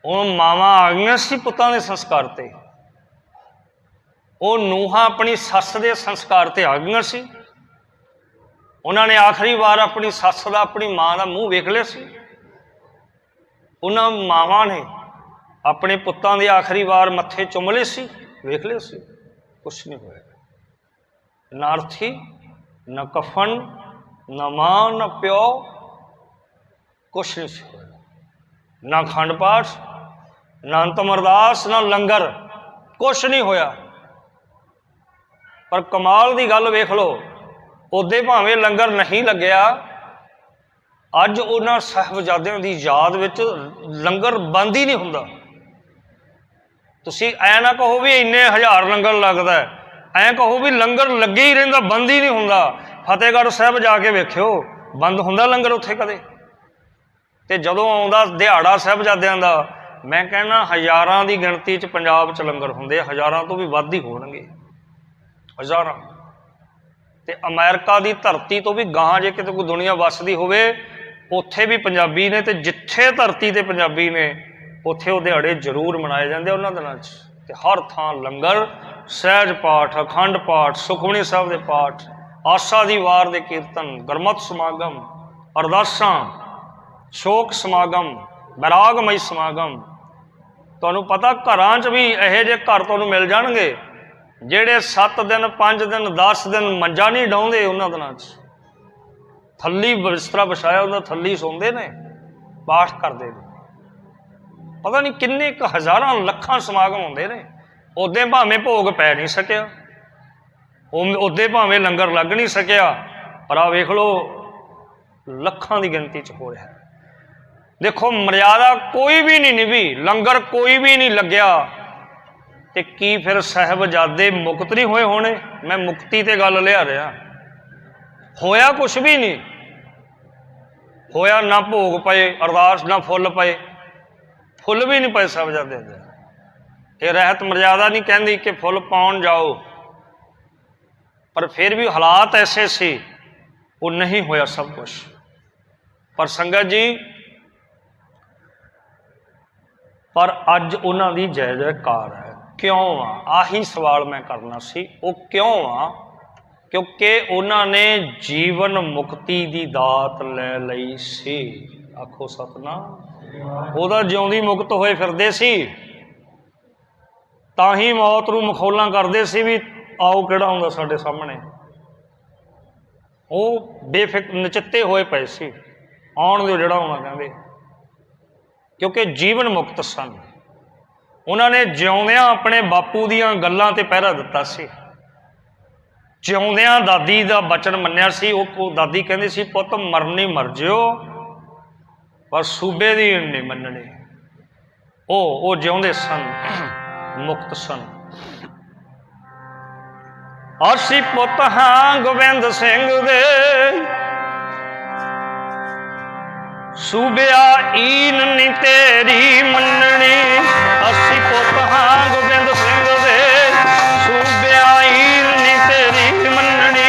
हुण मावां आ गईयां सी पुत्तां दे संस्कार ते, वो नूहां अपनी सੱਸ दे संस्कार ते आ गईयां सी। उन्होंने आखिरी बार अपनी सੱਸ का अपनी मां का मूँह वेख लिया सी। उन्होंने मावां ने अपने पुत्तां दे आखिरी बार मत्थे चुम ले सी, वेख लिया सी, कुछ नहीं होया। ना अर्थी, न कफन, न मां, न प्यो, कुछ नहीं होया। ना खंड पाठ, ना अंतम अरदास, ना लंगर, कुछ नहीं होया। पर कमाल की गल वेख लो, उदे भावें लंगर नहीं लग्या, अज उन्हां साहिबजादियां की याद विच लंगर बंद ही नहीं हुंदा। तुसीं ऐ ना कहो भी इन्ने हज़ार लंगर लगता है, ऐ कहो भी लंगर लगे ही रहिंदा, बंद ही नहीं हुंदा। फतेहगढ़ साहिब जाके वेखियो, बंद हुंदा लंगर उत्थे कदे? ते जदों आउंदा दिहाड़ा साहिबजादियां दा, मैं कहना हज़ारां की गिणती च पंजाब च लंगर हुंदे, हज़ारां तो भी वध ही होणगे, हज़ारां। ਤੇ ਅਮਰੀਕਾ ਦੀ ਧਰਤੀ ਤੋਂ ਵੀ ਗਾਹਾਂ ਜੇ ਕਿਤੇ ਕੋਈ ਦੁਨੀਆ ਵੱਸਦੀ ਹੋਵੇ ਉੱਥੇ ਵੀ ਪੰਜਾਬੀ ਨੇ, ਤੇ ਜਿੱਥੇ ਧਰਤੀ ਤੇ ਪੰਜਾਬੀ ਨੇ ਉੱਥੇ ਉਹ ਦਿਹਾੜੇ ਜ਼ਰੂਰ ਮਨਾਏ ਜਾਂਦੇ ਉਹਨਾਂ ਦਿਨਾਂ 'ਚ। ਤੇ ਹਰ ਥਾਂ ਲੰਗਰ, ਸਹਿਜ ਪਾਠ, ਅਖੰਡ ਪਾਠ, ਸੁਖਮਨੀ ਸਾਹਿਬ ਦੇ ਪਾਠ, ਆਸਾ ਦੀ ਵਾਰ ਦੇ ਕੀਰਤਨ, ਗੁਰਮਤਿ ਸਮਾਗਮ, ਅਰਦਾਸਾਂ, ਸ਼ੋਕ ਸਮਾਗਮ, ਵੈਰਾਗਮਈ ਸਮਾਗਮ। ਤੁਹਾਨੂੰ ਪਤਾ ਘਰਾਂ 'ਚ ਵੀ ਇਹੋ ਜਿਹੇ ਘਰ ਤੁਹਾਨੂੰ ਮਿਲ ਜਾਣਗੇ ਜਿਹੜੇ 7 ਦਿਨ 5 ਦਿਨ 10 ਦਿਨ ਮੰਜਾ ਨਹੀਂ ਡਾਉਂਦੇ ਉਹਨਾਂ ਦਿਨਾਂ 'ਚ। ਥੱਲੀ ਬਿਸਤਰਾ ਵਿਛਾਇਆ ਉਹਨਾਂ ਥੱਲੀ ਸੌਂਦੇ ਨੇ, ਪਾਠ ਕਰਦੇ ਨੇ। ਪਤਾ ਨਹੀਂ ਕਿੰਨੇ ਕੁ ਹਜ਼ਾਰਾਂ ਲੱਖਾਂ ਸਮਾਗਮ ਹੁੰਦੇ ਨੇ। ਉੱਦਾਂ ਭਾਵੇਂ ਭੋਗ ਪੈ ਨਹੀਂ ਸਕਿਆ, ਉੱਦਾਂ ਭਾਵੇਂ ਲੰਗਰ ਲੱਗ ਨਹੀਂ ਸਕਿਆ, ਪਰ ਆ ਵੇਖ ਲਓ ਲੱਖਾਂ ਦੀ ਗਿਣਤੀ 'ਚ ਹੋ ਰਿਹਾ। ਦੇਖੋ ਮਰਿਆਦਾ ਕੋਈ ਵੀ ਨਹੀਂ ਨਿਭੀ, ਲੰਗਰ ਕੋਈ ਵੀ ਨਹੀਂ ਲੱਗਿਆ, ਤੇ ਕੀ ਫਿਰ ਸਾਹਿਬਜ਼ਾਦੇ ਮੁਕਤ ਨਹੀਂ ਹੋਏ ਹੋਣੇ? ਮੈਂ ਮੁਕਤੀ ਤੇ ਗੱਲ ਲਿਆ ਰਿਹਾ। ਹੋਇਆ ਕੁਛ ਵੀ ਨਹੀਂ ਹੋਇਆ, ਨਾ ਭੋਗ ਪਏ, ਅਰਦਾਸ ਨਾ ਫੁੱਲ ਪਏ, ਫੁੱਲ ਵੀ ਨਹੀਂ ਪਏ ਸਾਹਿਬਜ਼ਾਦੇ ਦੇ। ਇਹ ਰਹਿਤ ਮਰਿਆਦਾ ਨਹੀਂ ਕਹਿੰਦੀ ਕਿ ਫੁੱਲ ਪਾਉਣ ਜਾਓ, ਪਰ ਫਿਰ ਵੀ ਹਾਲਾਤ ਐਸੇ ਸੀ, ਉਹ ਨਹੀਂ ਹੋਇਆ ਸਭ ਕੁਛ। ਪਰ ਸੰਗਤ ਜੀ, ਪਰ ਅੱਜ ਉਹਨਾਂ ਦੀ ਜੈ ਜੈਕਾਰ ਹੈ। ਕਿਉਂ ਆ? ਆਹੀ ਸਵਾਲ ਮੈਂ ਕਰਨਾ ਸੀ। ਉਹ ਕਿਉਂ ਆ? ਕਿਉਂਕਿ ਉਹਨਾਂ ਨੇ ਜੀਵਨ ਮੁਕਤੀ ਦੀ ਦਾਤ ਲੈ ਲਈ ਸੀ। ਆਖੋ ਸਤਿਨਾਮ। ਉਹਦਾ ਜਿਉਂਦੀ ਮੁਕਤ ਹੋਏ ਫਿਰਦੇ ਸੀ, ਤਾਂ ਹੀ ਮੌਤ ਨੂੰ ਮਖੌਲਾਂ ਕਰਦੇ ਸੀ ਵੀ ਆਓ ਕਿਹੜਾ ਆਉਂਦਾ ਸਾਡੇ ਸਾਹਮਣੇ। ਉਹ ਬੇਫਿਕਰ ਨਚਿੱਤੇ ਹੋਏ ਪਏ ਸੀ, ਆਉਣ ਦਿਓ ਜਿਹੜਾ ਆਉਣਾ ਕਹਿੰਦੇ, ਕਿਉਂਕਿ ਜੀਵਨ ਮੁਕਤ ਸਨ। ਉਹਨਾਂ ਨੇ ਜਿਉਂਦਿਆਂ ਆਪਣੇ ਬਾਪੂ ਦੀਆਂ ਗੱਲਾਂ ਤੇ ਪਹਿਰਾ ਦਿੱਤਾ ਸੀ। ਜਿਉਂਦਿਆਂ ਦਾਦੀ ਦਾ ਬਚਨ ਮੰਨਿਆ ਸੀ। ਉਹ ਦਾਦੀ ਕਹਿੰਦੀ ਸੀ, ਪੁੱਤ ਮਰਨੀ ਮਰ ਜਿਓ, ਪਰ ਸੂਬੇ ਦੀ ਨਹੀਂ ਮੰਨਣੀ। ਉਹ ਜਿਉਂਦੇ ਸਨ, ਮੁਕਤ ਸਨ। ਅਸੀਂ ਪੁੱਤ ਹਾਂ ਗੋਬਿੰਦ ਸਿੰਘ ਦੇ, ਸੂਬਿਆ ਈਨ ਨੀ ਤੇਰੀ ਮੰਨਣੀ। ਅਸੀਂ ਪੁੱਤ ਹਾਂ ਗੋਬਿੰਦ ਸਿੰਘ ਦੇ, ਸੂਬਿਆ ਈਨ ਨੀ ਤੇਰੀ ਮੰਨਣੀ।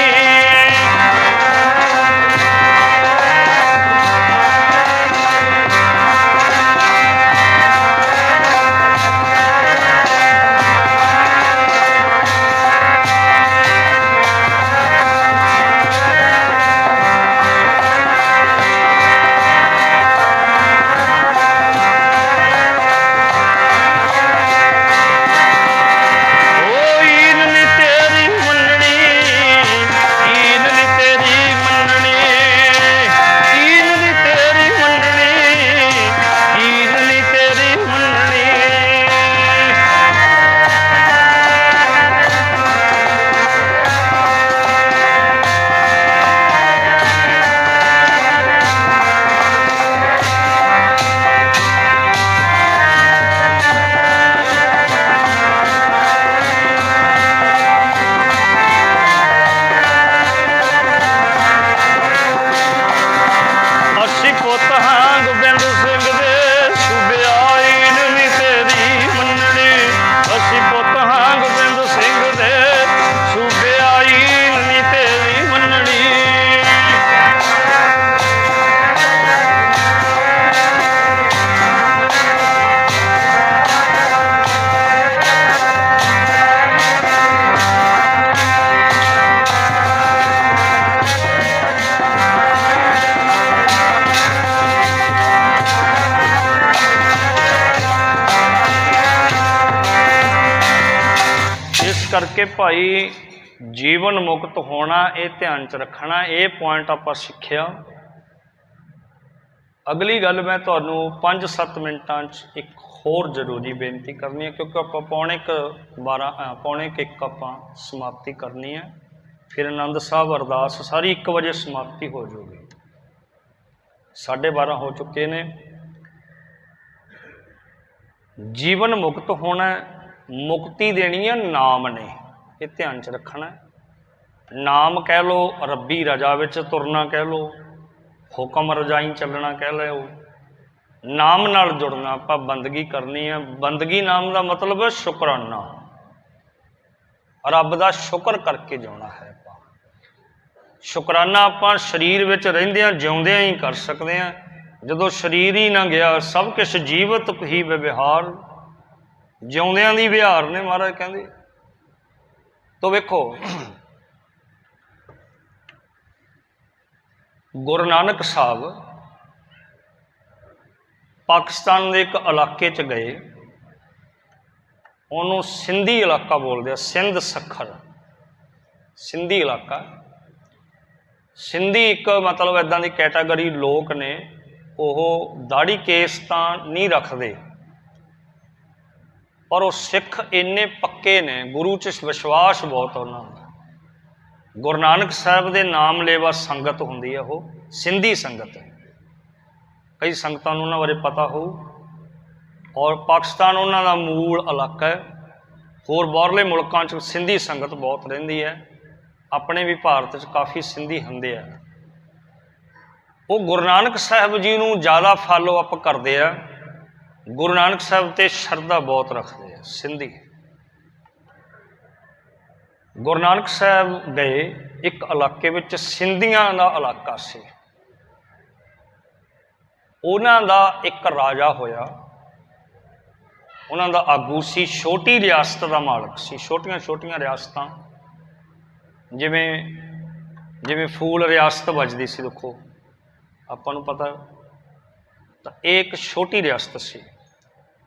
ਕਰਕੇ ਭਾਈ ਜੀਵਨ ਮੁਕਤ ਹੋਣਾ, ਇਹ ਧਿਆਨ 'ਚ ਰੱਖਣਾ। ਇਹ ਪੁਆਇੰਟ ਆਪਾਂ ਸਿੱਖਿਆ। ਅਗਲੀ ਗੱਲ ਮੈਂ ਤੁਹਾਨੂੰ 5-7 ਮਿੰਟਾਂ 'ਚ ਇੱਕ ਹੋਰ ਜ਼ਰੂਰੀ ਬੇਨਤੀ ਕਰਨੀ ਹੈ, ਕਿਉਂਕਿ ਆਪਾਂ ਪੌਣੇ 1 ਆਪਾਂ ਸਮਾਪਤੀ ਕਰਨੀ ਹੈ। ਫਿਰ ਆਨੰਦ ਸਾਹਿਬ ਅਰਦਾਸ ਸਾਰੀ 1 ਵਜੇ ਸਮਾਪਤੀ ਹੋ ਜਾਊਗੀ। 12:30 ਹੋ ਚੁੱਕੇ ਨੇ। ਜੀਵਨ ਮੁਕਤ ਹੋਣਾ, ਮੁਕਤੀ ਦੇਣੀ ਹੈ ਨਾਮ ਨੇ, ਇਹ ਧਿਆਨ 'ਚ ਰੱਖਣਾ। ਨਾਮ ਕਹਿ ਲਓ, ਰੱਬੀ ਰਜਾ ਵਿੱਚ ਤੁਰਨਾ ਕਹਿ ਲਓ, ਹੁਕਮ ਰਜਾਈ ਚੱਲਣਾ ਕਹਿ ਲਓ। ਨਾਮ ਨਾਲ ਜੁੜਨਾ, ਆਪਾਂ ਬੰਦਗੀ ਕਰਨੀ ਹੈ। ਬੰਦਗੀ ਨਾਮ ਦਾ ਮਤਲਬ ਹੈ ਸ਼ੁਕਰਾਨਾ, ਰੱਬ ਦਾ ਸ਼ੁਕਰ ਕਰਕੇ ਜਿਉਣਾ ਹੈ ਆਪਾਂ। शुकराना आपां शरीर विच रहिंदिआं जिउंदिआं ही कर सकते हैं। जदों शरीर ही ना गया सब कुछ जीवत ही व्यवहार, जिउंदिआं दी विहार ने महाराज कहंदे। तो वेखो गुरु नानक साहब पाकिस्तान के एक इलाके च गए, उन्होंने सिंधी इलाका बोलते, सिंध सखर सिंधी इलाका। सिंधी एक मतलब इदां की कैटागरी लोग ने, वो दाढ़ी केस तो नहीं रखते पर वो सिख इन्ने पक्के ने, गुरु च विश्वास बहुत उन्होंने। गुरु नानक साहब के नाम लेवा संगत होंदी है, वो सिंधी संगत। कई संगतां नूं उन्हां बारे पता हो। और पाकिस्तान उन्हां दा मूल इलाका है। होर बाहरले मुल्कां च सिंधी संगत बहुत रहिंदी है, अपने भी भारत च काफ़ी सिंधी हुंदे आ। वो गुरु नानक साहब जी नूं ज़्यादा फॉलो अप करते हैं, गुरु नानक साहब ते शरधा बहुत रखते हैं सिंधी। गुरु नानक साहब गए एक इलाके विच, सिंधियां दा इलाका सी। उन्हां दा एक राजा होया, उन्हां दा आगू सी, छोटी रियासत का मालक सी। छोटियां छोटियां रियासतां जिवें जिवें फूल रियासत बजदी सी, देखो आपां नूं पता। तो एक छोटी रियासत सी,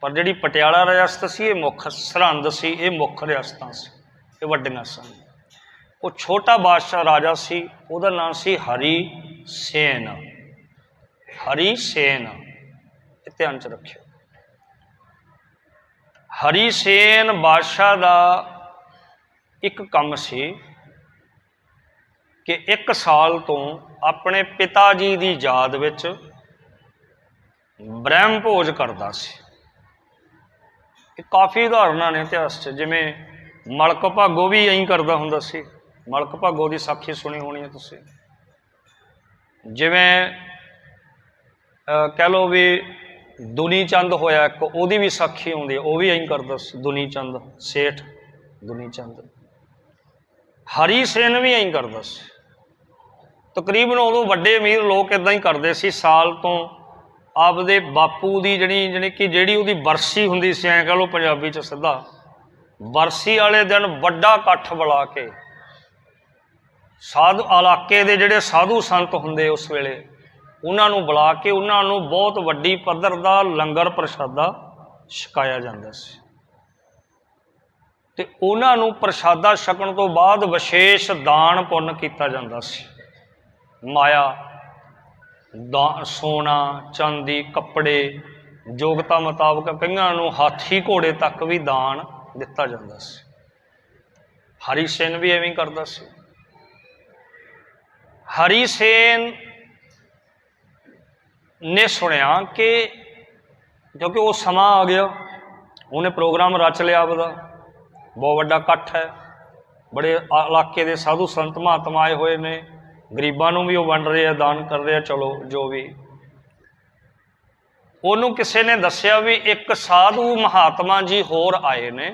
पर जिहड़ी पटियाला रियासत सी ये मुख, सरहंद सी ये मुख रियासतां सी, ये वड्डियां सन। वो छोटा बादशाह राजा सी, उहदा नाम सी हरी सेन। हरी सेन, ध्यान च रखियो। हरी सेन बादशाह का एक कम सी कि 1 साल तो अपने पिता जी की याद विच ब्रह्म भोज करता सी। काफ़ी उदाहरण ने इतिहास च, जिमें मलक भागो भी यही करता हुंदा सी। मलक भागो की साखी सुनी होनी है तुसीं। जिमें कह लो भी दुनी चंद होया एक, उहदी भी साखी आउंदी है, वह भी यही करता सी। दुनी चंद सेठ दुनी चंद। हरी सेन भी यही करता सी। तकरीबन उदों वड्डे अमीर लोग इदां ही करते सी। साल तो आपदे बापू की जिहड़ी उहदी बरसी हुंदी सी, ऐ कह लो पंजाबी च सीधा, बरसी वाले दिन वड्डा इकट्ठ बुला के साधु इलाके दे जिहड़े साधु संत हुंदे उस वेले उन्होंने बुला के उन्होंने बहुत वड्डी पद्धर का लंगर प्रशादा छकाया जाता सी। ते उन्होंने प्रशादा छकण तो बाद विशेष दान पुण्य किया जाता सी। माया सोना चांदी कपड़े योग्यता मुताबक, कईयां हाथी घोड़े तक भी दान दिता जाता सी। हरी सेन भी इवें करता सी। हरी सेन ने सुनिया कि क्योंकि वो समा आ गया, उन्हें प्रोग्राम रच लिया, आपका बहुत बड़ा इकट्ठ है, बड़े इलाके के साधु संत महात्मा आए हुए ने, गरीबां नूं भी वो वंड रहे हैं, दान कर रहे हैं, चलो जो भी। उन्होंने किसी ने दसिया भी एक साधु महात्मा जी होर आए ने,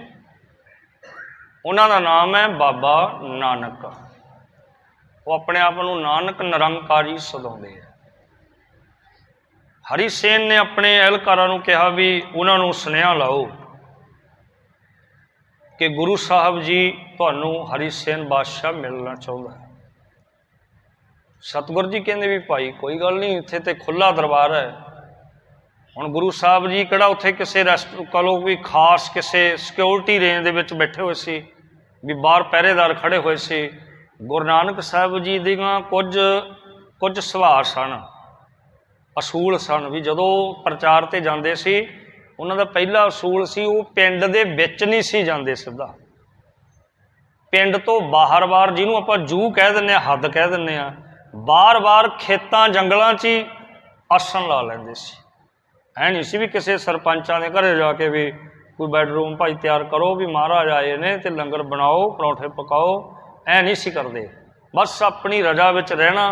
उन्हों का नाम है बाबा नानक। वो अपने आप को नानक निरंकारी सदाउंदे है। हरी सेन ने अपने एहलकारां नूं कहा भी उन्होंने सुनेहा लाओ कि गुरु साहब जी तुहानूं हरी सेन बादशाह मिलना चाहुंदा है। सतगुरु जी कहते भी भाई कोई गल नहीं, इत्थे ते खुला दरबार है। हुण गुरु साहब जी किहड़ा उत्थे किसी रेस्ट कहो कोई खास किसी सिक्योरिटी रेंज दे विच बैठे हुए सी भी बाहर पहरेदार खड़े हुए सी। गुरु नानक साहब जी दीआं कुछ सुभाअ सन, असूल सन भी जदों प्रचार ते जांदे सी, उन्हां दा पहला असूल सी वो पिंड दे विच नहीं सी जांदे सीधा, पिंड तो बाहर बाहर जिन्हों आपां जू कह दिंदे आ, हद कह दिंदे आ, बार बार खेतां जंगलों च ही आसन ला लैंदे सी। है नहीं सी भी किसी सरपंचां दे घरे जाके भी कोई बैडरूम भाई तैयार करो भी महाराज आए ने ते लंगर बनाओ परौंठे पकाओ, ऐ नहीं सी करदे। बस अपनी रजा विच रहना,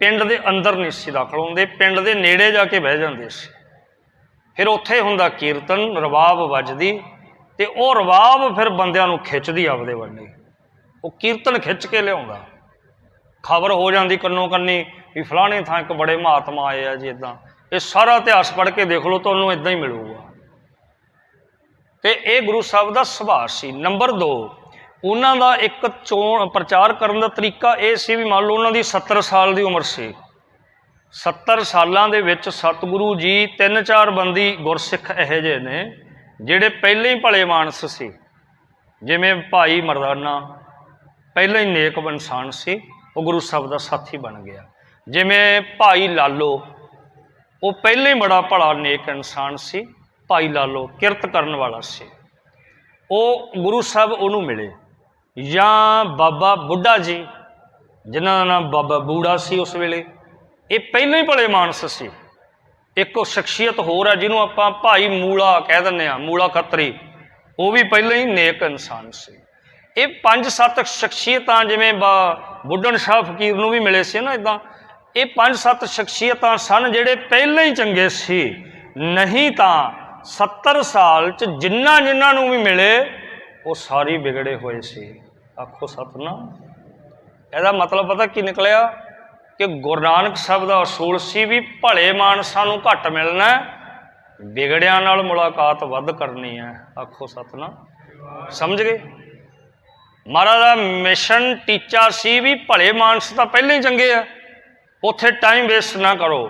पिंड दे अंदर नहीं सी दाखल होंदे, पिंड दे नेड़े जाके बह जांदे सी। फिर उत्थे हुंदा कीर्तन, रबाब वजदी ते वो रबाब फिर बंदियां नूं खिच्चदी आपदे वल्ले, वो कीर्तन खिच के लियाउंदा। खबर हो जाती कन्नो कन्नी भी फलाने थां एक बड़े महात्मा आए आ जी। इदा ये सारा इतिहास पढ़ के देख लो तो इदा ही मिलूगा। तो ये गुरु साहब का सुभाव सी। नंबर 2 उन्हों का एक चोण प्रचार करने का तरीका यह सी भी मान लो उन्होंने 70 साल की उम्र से 70 सालों के सतगुरु जी 3-4 बंदी गुरसिख यहे जे ने जिहड़े पहले ही भले मानस सी। जिमें भाई मरदाना पहले ही नेक इंसान सी, वो गुरु साहब का साथी बन गया। जिमें भाई लालो वो पहले ही बड़ा भला नेक इंसान सी। भाई लालो किरत करने वाला सी, वो गुरु साहब उन्हों मिले। या बाबा बुढ़ा जी जिन्हों का नाम बाबा बूढ़ा सी उस वेले, ये पहले ही भले मानस सी। एक शख्सियत होर है जिन्हों आप भाई मूला कह दें, मूला खत्तरी, वो भी पहले ही नेक इंसान से। ये 5-7 शख्सियत जिमें बुढ़न शाह फकीर नूं भी मिले से ना, इदा ये 5-7 शख्सियत सन जिहड़े पहले ही चंगे सी। नहीं तो 70 साल च जिन्हों भी मिले वो सारी बिगड़े हुए सी। आखो सतनाम। ਇਹਦਾ मतलब पता की निकलिया कि गुरु नानक साहब का असूल सी भी भले मानसां नूं घट मिलना, बिगड़ियां नाल मुलाकात वध करनी है। आखो सतनाम। समझ गए? महाराज का मिशन टीचा सी भी भले मानस तो पहले ही चंगे है, उत्थे टाइम वेस्ट ना करो,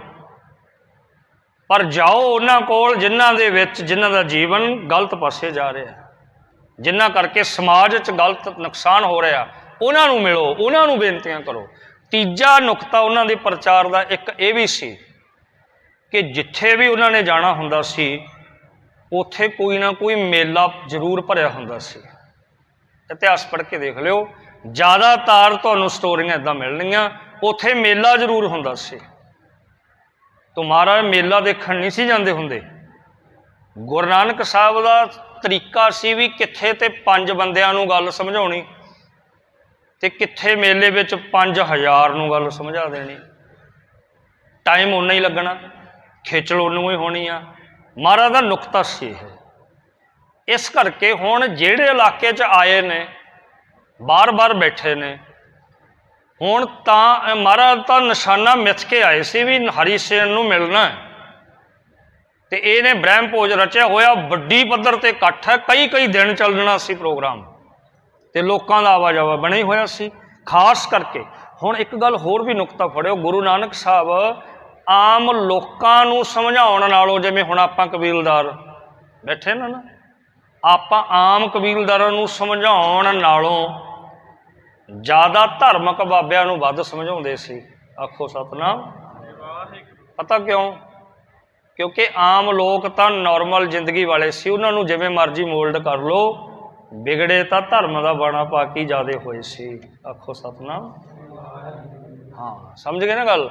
पर जाओ उन्हां कोल जिन्हां दा जीवन गलत पासे जा रहा है, जिन्हां करके समाज च गलत नुकसान हो रहा, उन्होंने मिलो, उन्होंने बेनतियां करो। तीजा नुकता उन्होंने प्रचार का एक ये भी सी कि जिथे भी उन्होंने जाना हुंदा सी उत्थे कोई ना कोई मेला जरूर भरिया हुंदा सी। इतिहास पढ़ के देख लियो, ज़्यादातर तुहानूं स्टोरियां इदां मिलणगियां, उत्थे मेला जरूर हुंदा सी। तो महाराज मेला देखण नहीं सी जांदे हुंदे। गुरु नानक साहब का तरीका सी भी कित्थे ते 5 बंदियां नूं गल समझाउणी ते कित्थे मेले विच 5000 नूं गल समझा देनी। टाइम उन्ना ही लगना, खिचल उन्नू ही होनी आ। महाराज का नुकता सी है। इस करके हुण जिहड़े इलाके च आए ने, बार बार बैठे ने, हुण तां महाराज तां निशाना मिथ के आए सी भी हरी सेन नूं मिलना है। ते इहने ब्रह्म भोज रचिया होया, वड्डी पद्धर ते इकट्ठ है, कई दिन चलना सी प्रोग्राम, ते लोकां दा आवाजावा बने होया सी। खास करके हुण एक गल होर भी नुकता फड़ियो, गुरु नानक साहब आम लोकां नूं समझाउण नालों, जिवें हुण आपां कबीलदार बैठे ना, आपां आम कबीलदारां नूं समझाउण नालों ज़्यादा धार्मिक बाबियां नूं वध समझाउंदे सी। आखो सतनाम। पता क्यों? क्योंकि आम लोग तो नॉर्मल जिंदगी वाले सी, उन्होंने जिवें मर्जी मोल्ड कर लो, बिगड़े तो धर्म का बाणा पा के ज़्यादा होए सी। आखो सतनाम। हाँ समझ गए ना गल।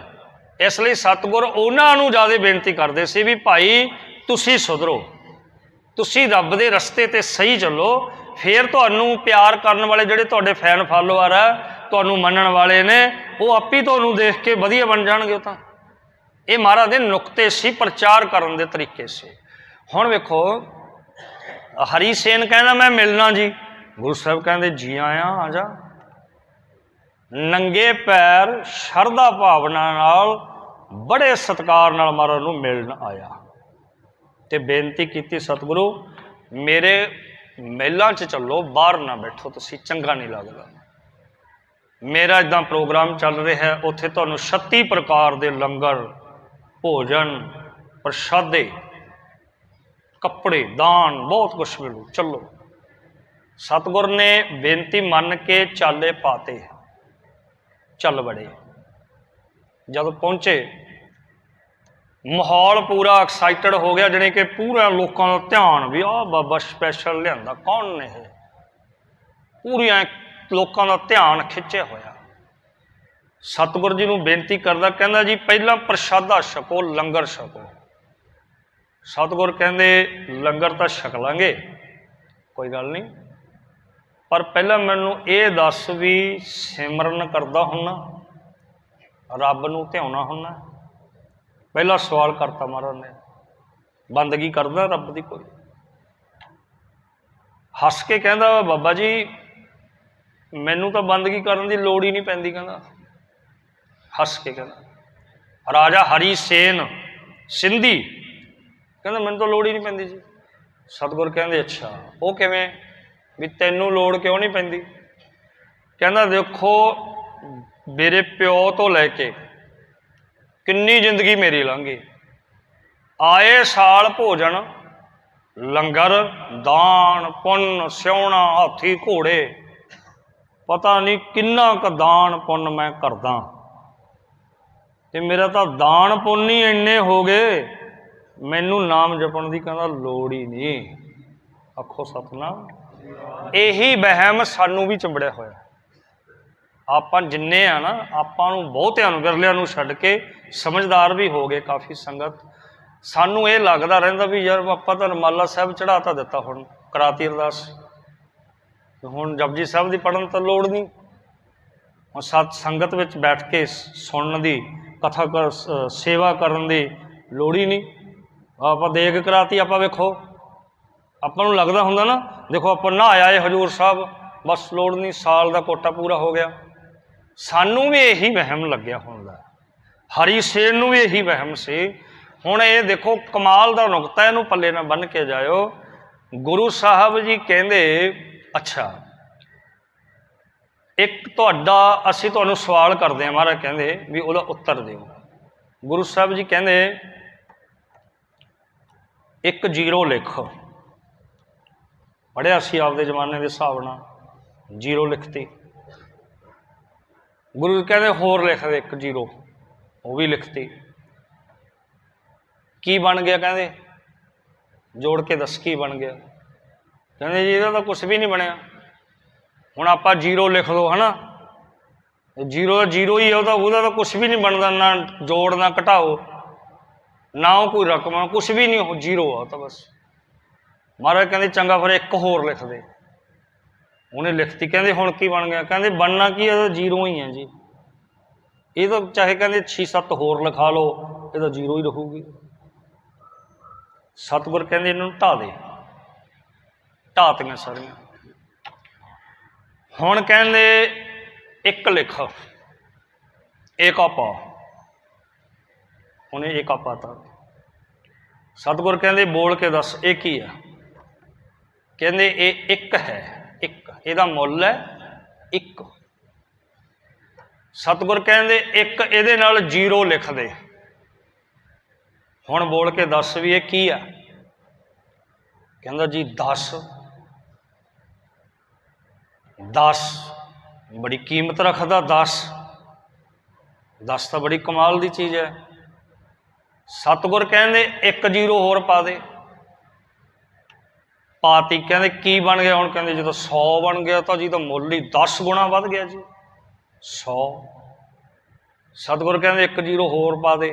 इसलिए सतगुर उन्होंने ज़्यादा बेनती करते सी भी भाई तुसी सुधरो, तुसी रब दे रस्ते ते सही चलो, फिर तुहानूं प्यार करने वाले जिहड़े तुहाडे फैन फॉलोअर है, तुहानूं मनण वाले ने, वो आप ही तुहानूं देख के वधिया बन जाणगे। तां ये महाराज दे नुकते सी प्रचार करने के तरीके से। हुण वेखो, हरी सेन कहना मैं मिलना जी, गुरु साहब कहते जी आया, आ जा। नंगे पैर शरधा भावना नाल बड़े सत्कार नाल महाराज नूं मिलण आया ते बेनती की, सतगुरु मेरे मेलों च चलो, बाहर ना बैठो, तुसीं चंगा नहीं लगता। मेरा इदां प्रोग्राम चल रहा है, उत्थे तुहानूं 36 प्रकार के लंगर, भोजन, प्रशादे, कपड़े, दान, बहुत कुछ मिलू, चलो। सतगुर ने बेनती मन के चाले पाते, चल बड़े। जब पहुंचे माहौल पूरा एक्साइटेड हो गया, जाने कि पूरा लोगों का ध्यान भी आ बाबा स्पैशल लिया, कौन ने है, पूरिया लोगों का ध्यान खिंचे होया। सतगुर जी नूं बेनती करदा, कहंदा जी पहला प्रशादा छको, लंगर छको। सतगुर कहंदे लंगर तो छक लांगे, कोई गल नहीं, पर पहला मैनूं ये दस भी सिमरन करदा हुन्ना, रब नूं ध्याउणा हुन्ना। पहला सवाल करता महाराज ने, बंदगी करदा रब दी कोई? हस के कहंदा बाबा जी मैनू तो बंदगी करन दी लोड़ ही नहीं पैंदी, कहंदा हस के कहना। राजा हरी सेन सिंधी कहना मैनूं तो लोड़ ही नहीं पैंदी जी। सतगुर कहते अच्छा वो किवें भी तैनूं लोड़ क्यों नहीं पैंदी? कहना देखो मेरे प्यो तो लैके किन्नी जिंदगी मेरी लंघी, आए साल भोजन लंगर दान पुन्न सिउना हाथी घोड़े पता नहीं किन्ना क दान पुन्न मैं करदा, ते मेरा तो दान पुन्न ही इन्ने हो गए मैनू नाम जपण की कहना लोड़ ही नहीं। आखो सतनाम। यही वहम सानू भी चंबड़िया होया। आपां जिन्ने आ ना आपां नूं बहुतिआं नूं विरलिआं नूं छड्ड के समझदार भी हो गए काफ़ी संगत, सानू ये लगता रहिंदा भी यार आपां तां रमाला साहब चढ़ा तां दित्ता, हुण कराती अरदास, हुण जपजी साहब दी पढ़न तां लोड़ नहीं, हुण सत संगत विच बैठ के सुनन दी कथा कर सेवा करन दी लोड़ ही नहीं। आपां देग कराती, आपां वेखो आपां नूं लगदा हुंदा ना देखो आपां नहाया है हजूर साहब बस लोड़ नहीं, साल का कोटा पूरा हो गया। सानू भी यही वहम लग्या हुंदा, हरी सेन नूं भी यही वहम सी। हुण ये देखो कमाल का नुकता, इहनूं पल्ले ना बन के जाओ। गुरु साहब जी कहंदे अच्छा एक तुहाडा असीं तुहानूं सवाल करदे हां, महाराज कहंदे भी उहदा उत्तर दिओ। गुरु साहब जी कहंदे एक जीरो लिखो, पढ़िया सी आपदे जमाने के हिसाब नाल जीरो लिखती। गुरु कहते होर लिख दे एक जीरो, वो भी लिखती। की बन गया? कहते जोड़ के दस की बन गया? कहते जी ਇਹਦਾ तो कुछ भी नहीं बनया। हुण आपां जीरो लिख दो है ना, जीरो जीरो ही है, ਉਹਦਾ तो कुछ भी नहीं बनता, ना जोड़ ना घटाओ ना कोई रकम कुछ भी नहीं, हो जीरो आ तो बस। महाराज कहते चंगा फिर एक होर लिख दे, उन्हें लिखती। कहते हुण की बन गया? कहते बनना की है, जीरो ही है जी, ये तो चाहे कहते 6-7 होर लिखा लो ये तो जीरो ही रहूगी। सतगुर कहते इन्हों ढा दे, ढातियां सारियां। हुण कहते एक लिख एक आपा, उन्हें एक आपा था। सतगुर कहते बोल के दस एक ही है? कहते ये एक है, एक ਇਹਦਾ ਮੁੱਲ है एक। सतगुर कहते एक ਇਹਦੇ ਨਾਲ जीरो लिख दे। हुण बोल के दस भी ये की है? कहता जी 10 10 बड़ी कीमत रखता, 10 तो बड़ी कमाल की चीज़ है। सतगुर कहते एक जीरो होर पा दे, पाती। कहते की बन गया? हुण कहते जो 100 बन गया तो जी तो मुल ही 10 गुणा वध गया जी, 100। सतगुर कहते एक जीरो होर पा दे,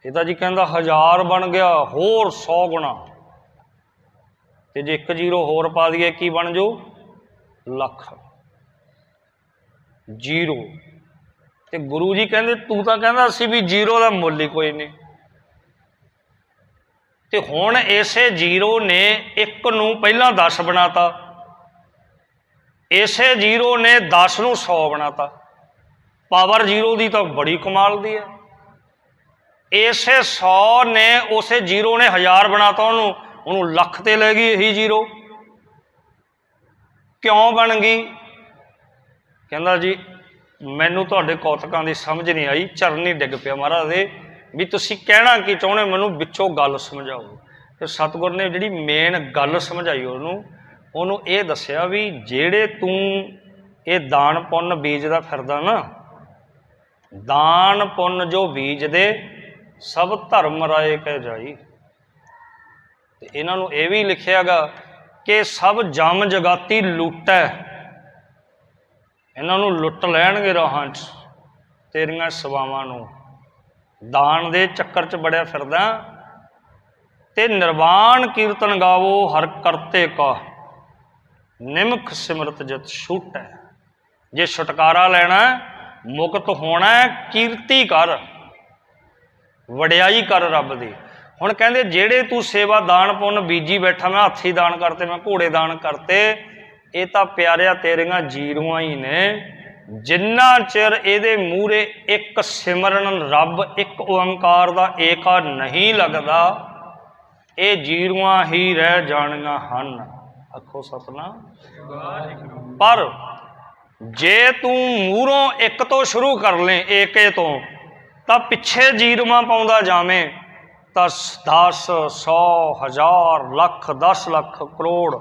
ये तो जी कहता 1000 बन गया, होर 100 गुणा। तो जे एक जीरो होर पा दिए की बन जाओ? लख। जीरो ते गुरु जी कहते तू तो कहता सी भी जीरो का मुल ही कोई नहीं, तो हुण इसे जीरो ने एक नूं पहला 10 बनाता, इसे जीरो ने 10 नूं 100 बनाता। पावर जीरो की तो बड़ी कमाल दी है। इसे 100 ने उसे जीरो ने 1000 बनाता, उन्होंने लख ते ले गई यही जीरो। क्यों बन गई? कहता जी मैनू तुहाडे कौतुकां दी समझ नहीं आई, चरनी डिग पिया महाराज दे भी तुसीं कहना की चाहुंदे, मैनू विचों गल समझाओ। तो सतगुर ने जिहड़ी मेन गल समझाई उन्होंने ये दस्सिया भी जेड़े तू ये दान पुन्न बीजदा फिरदा ना, दान पुन्न जो बीज दे सब धर्म राए कह जाई। इन्हों ये भी लिखिया गा कि सब जम जगाती लुटै, इन्हों लुट लैणगे राहां च तेरियां सवावां नूं। दान दे चक्कर च बड़िया फिरदा ते निर्वाण कीर्तन गावो हर करते का, निमख सिमरत जत छूटै। जे छुटकारा लेना मुक्त होना कीर्ति कर, वड्याई कर रब दी। हुण कहंदे जेड़े तू सेवा दान पुन्न बीजी बैठा, मैं हाथी दान करते, मैं घोड़े दान करते, ये तो प्यारिया तेरियां जीरूआं ही ने, जिन्ना चिर ਇਹਦੇ ਮੂਹਰੇ एक सिमरन रब एक ओंकार ਦਾ ਏਕਾ नहीं लगता, ये जीरुआं ही रह जाणियां हन। आखो सतनाम। पर जे तू मूहरों एक तो शुरू कर ले एके तो पिछे जीरुआं पाउंदा जावे तो 10 100 1000 लख 10 लख करोड़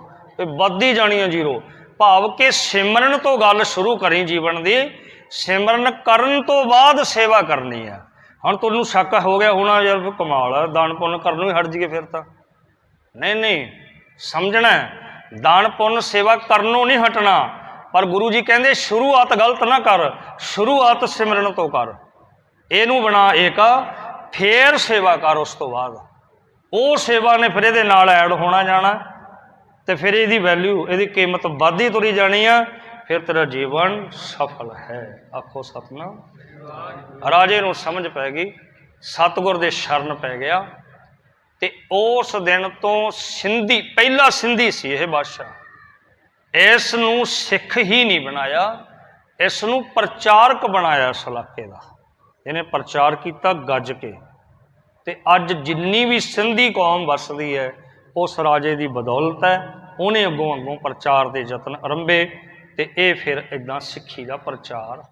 वधदी जानी है जीरो। भाव के सिमरन तो गल शुरू करी जीवन की, सिमरन करन तो बाद सेवा करनी है। हम तुहानूं शक हो गया होना यार कमाल है दान पुण्य करनों ही हट जाइए फिर तो नहीं समझना है, दान पुण्य सेवा करनों नहीं हटना। पर गुरु जी कहते शुरुआत गलत ना कर, शुरुआत सिमरन तो कर, इनू बना एक फिर सेवा कर, उस तो बाद वो सेवा ने फिर ये नाल ऐड होना जाना तो फिर यदी वैल्यू यदी कीमत बढ़ती तुरी जानी है, फिर तेरा जीवन सफल है। आखो सतनाम। राजे नूं समझ पै गई, सतगुर दे शरण पै गया ते उस दिन तो सिंधी पहला सिंधी सी यह बादशाह, इस नूं सिख ही नहीं बनाया, इस नूं प्रचारक बनाया इस इलाके का। इन्हें प्रचार किया गज के ते अज जिन्नी भी सिंधी कौम वसदी है उस राजे की बदौलत है। उन्हें अगों अगों प्रचार के यतन आरंभे ते ये फिर इदां सिक्खी का प्रचार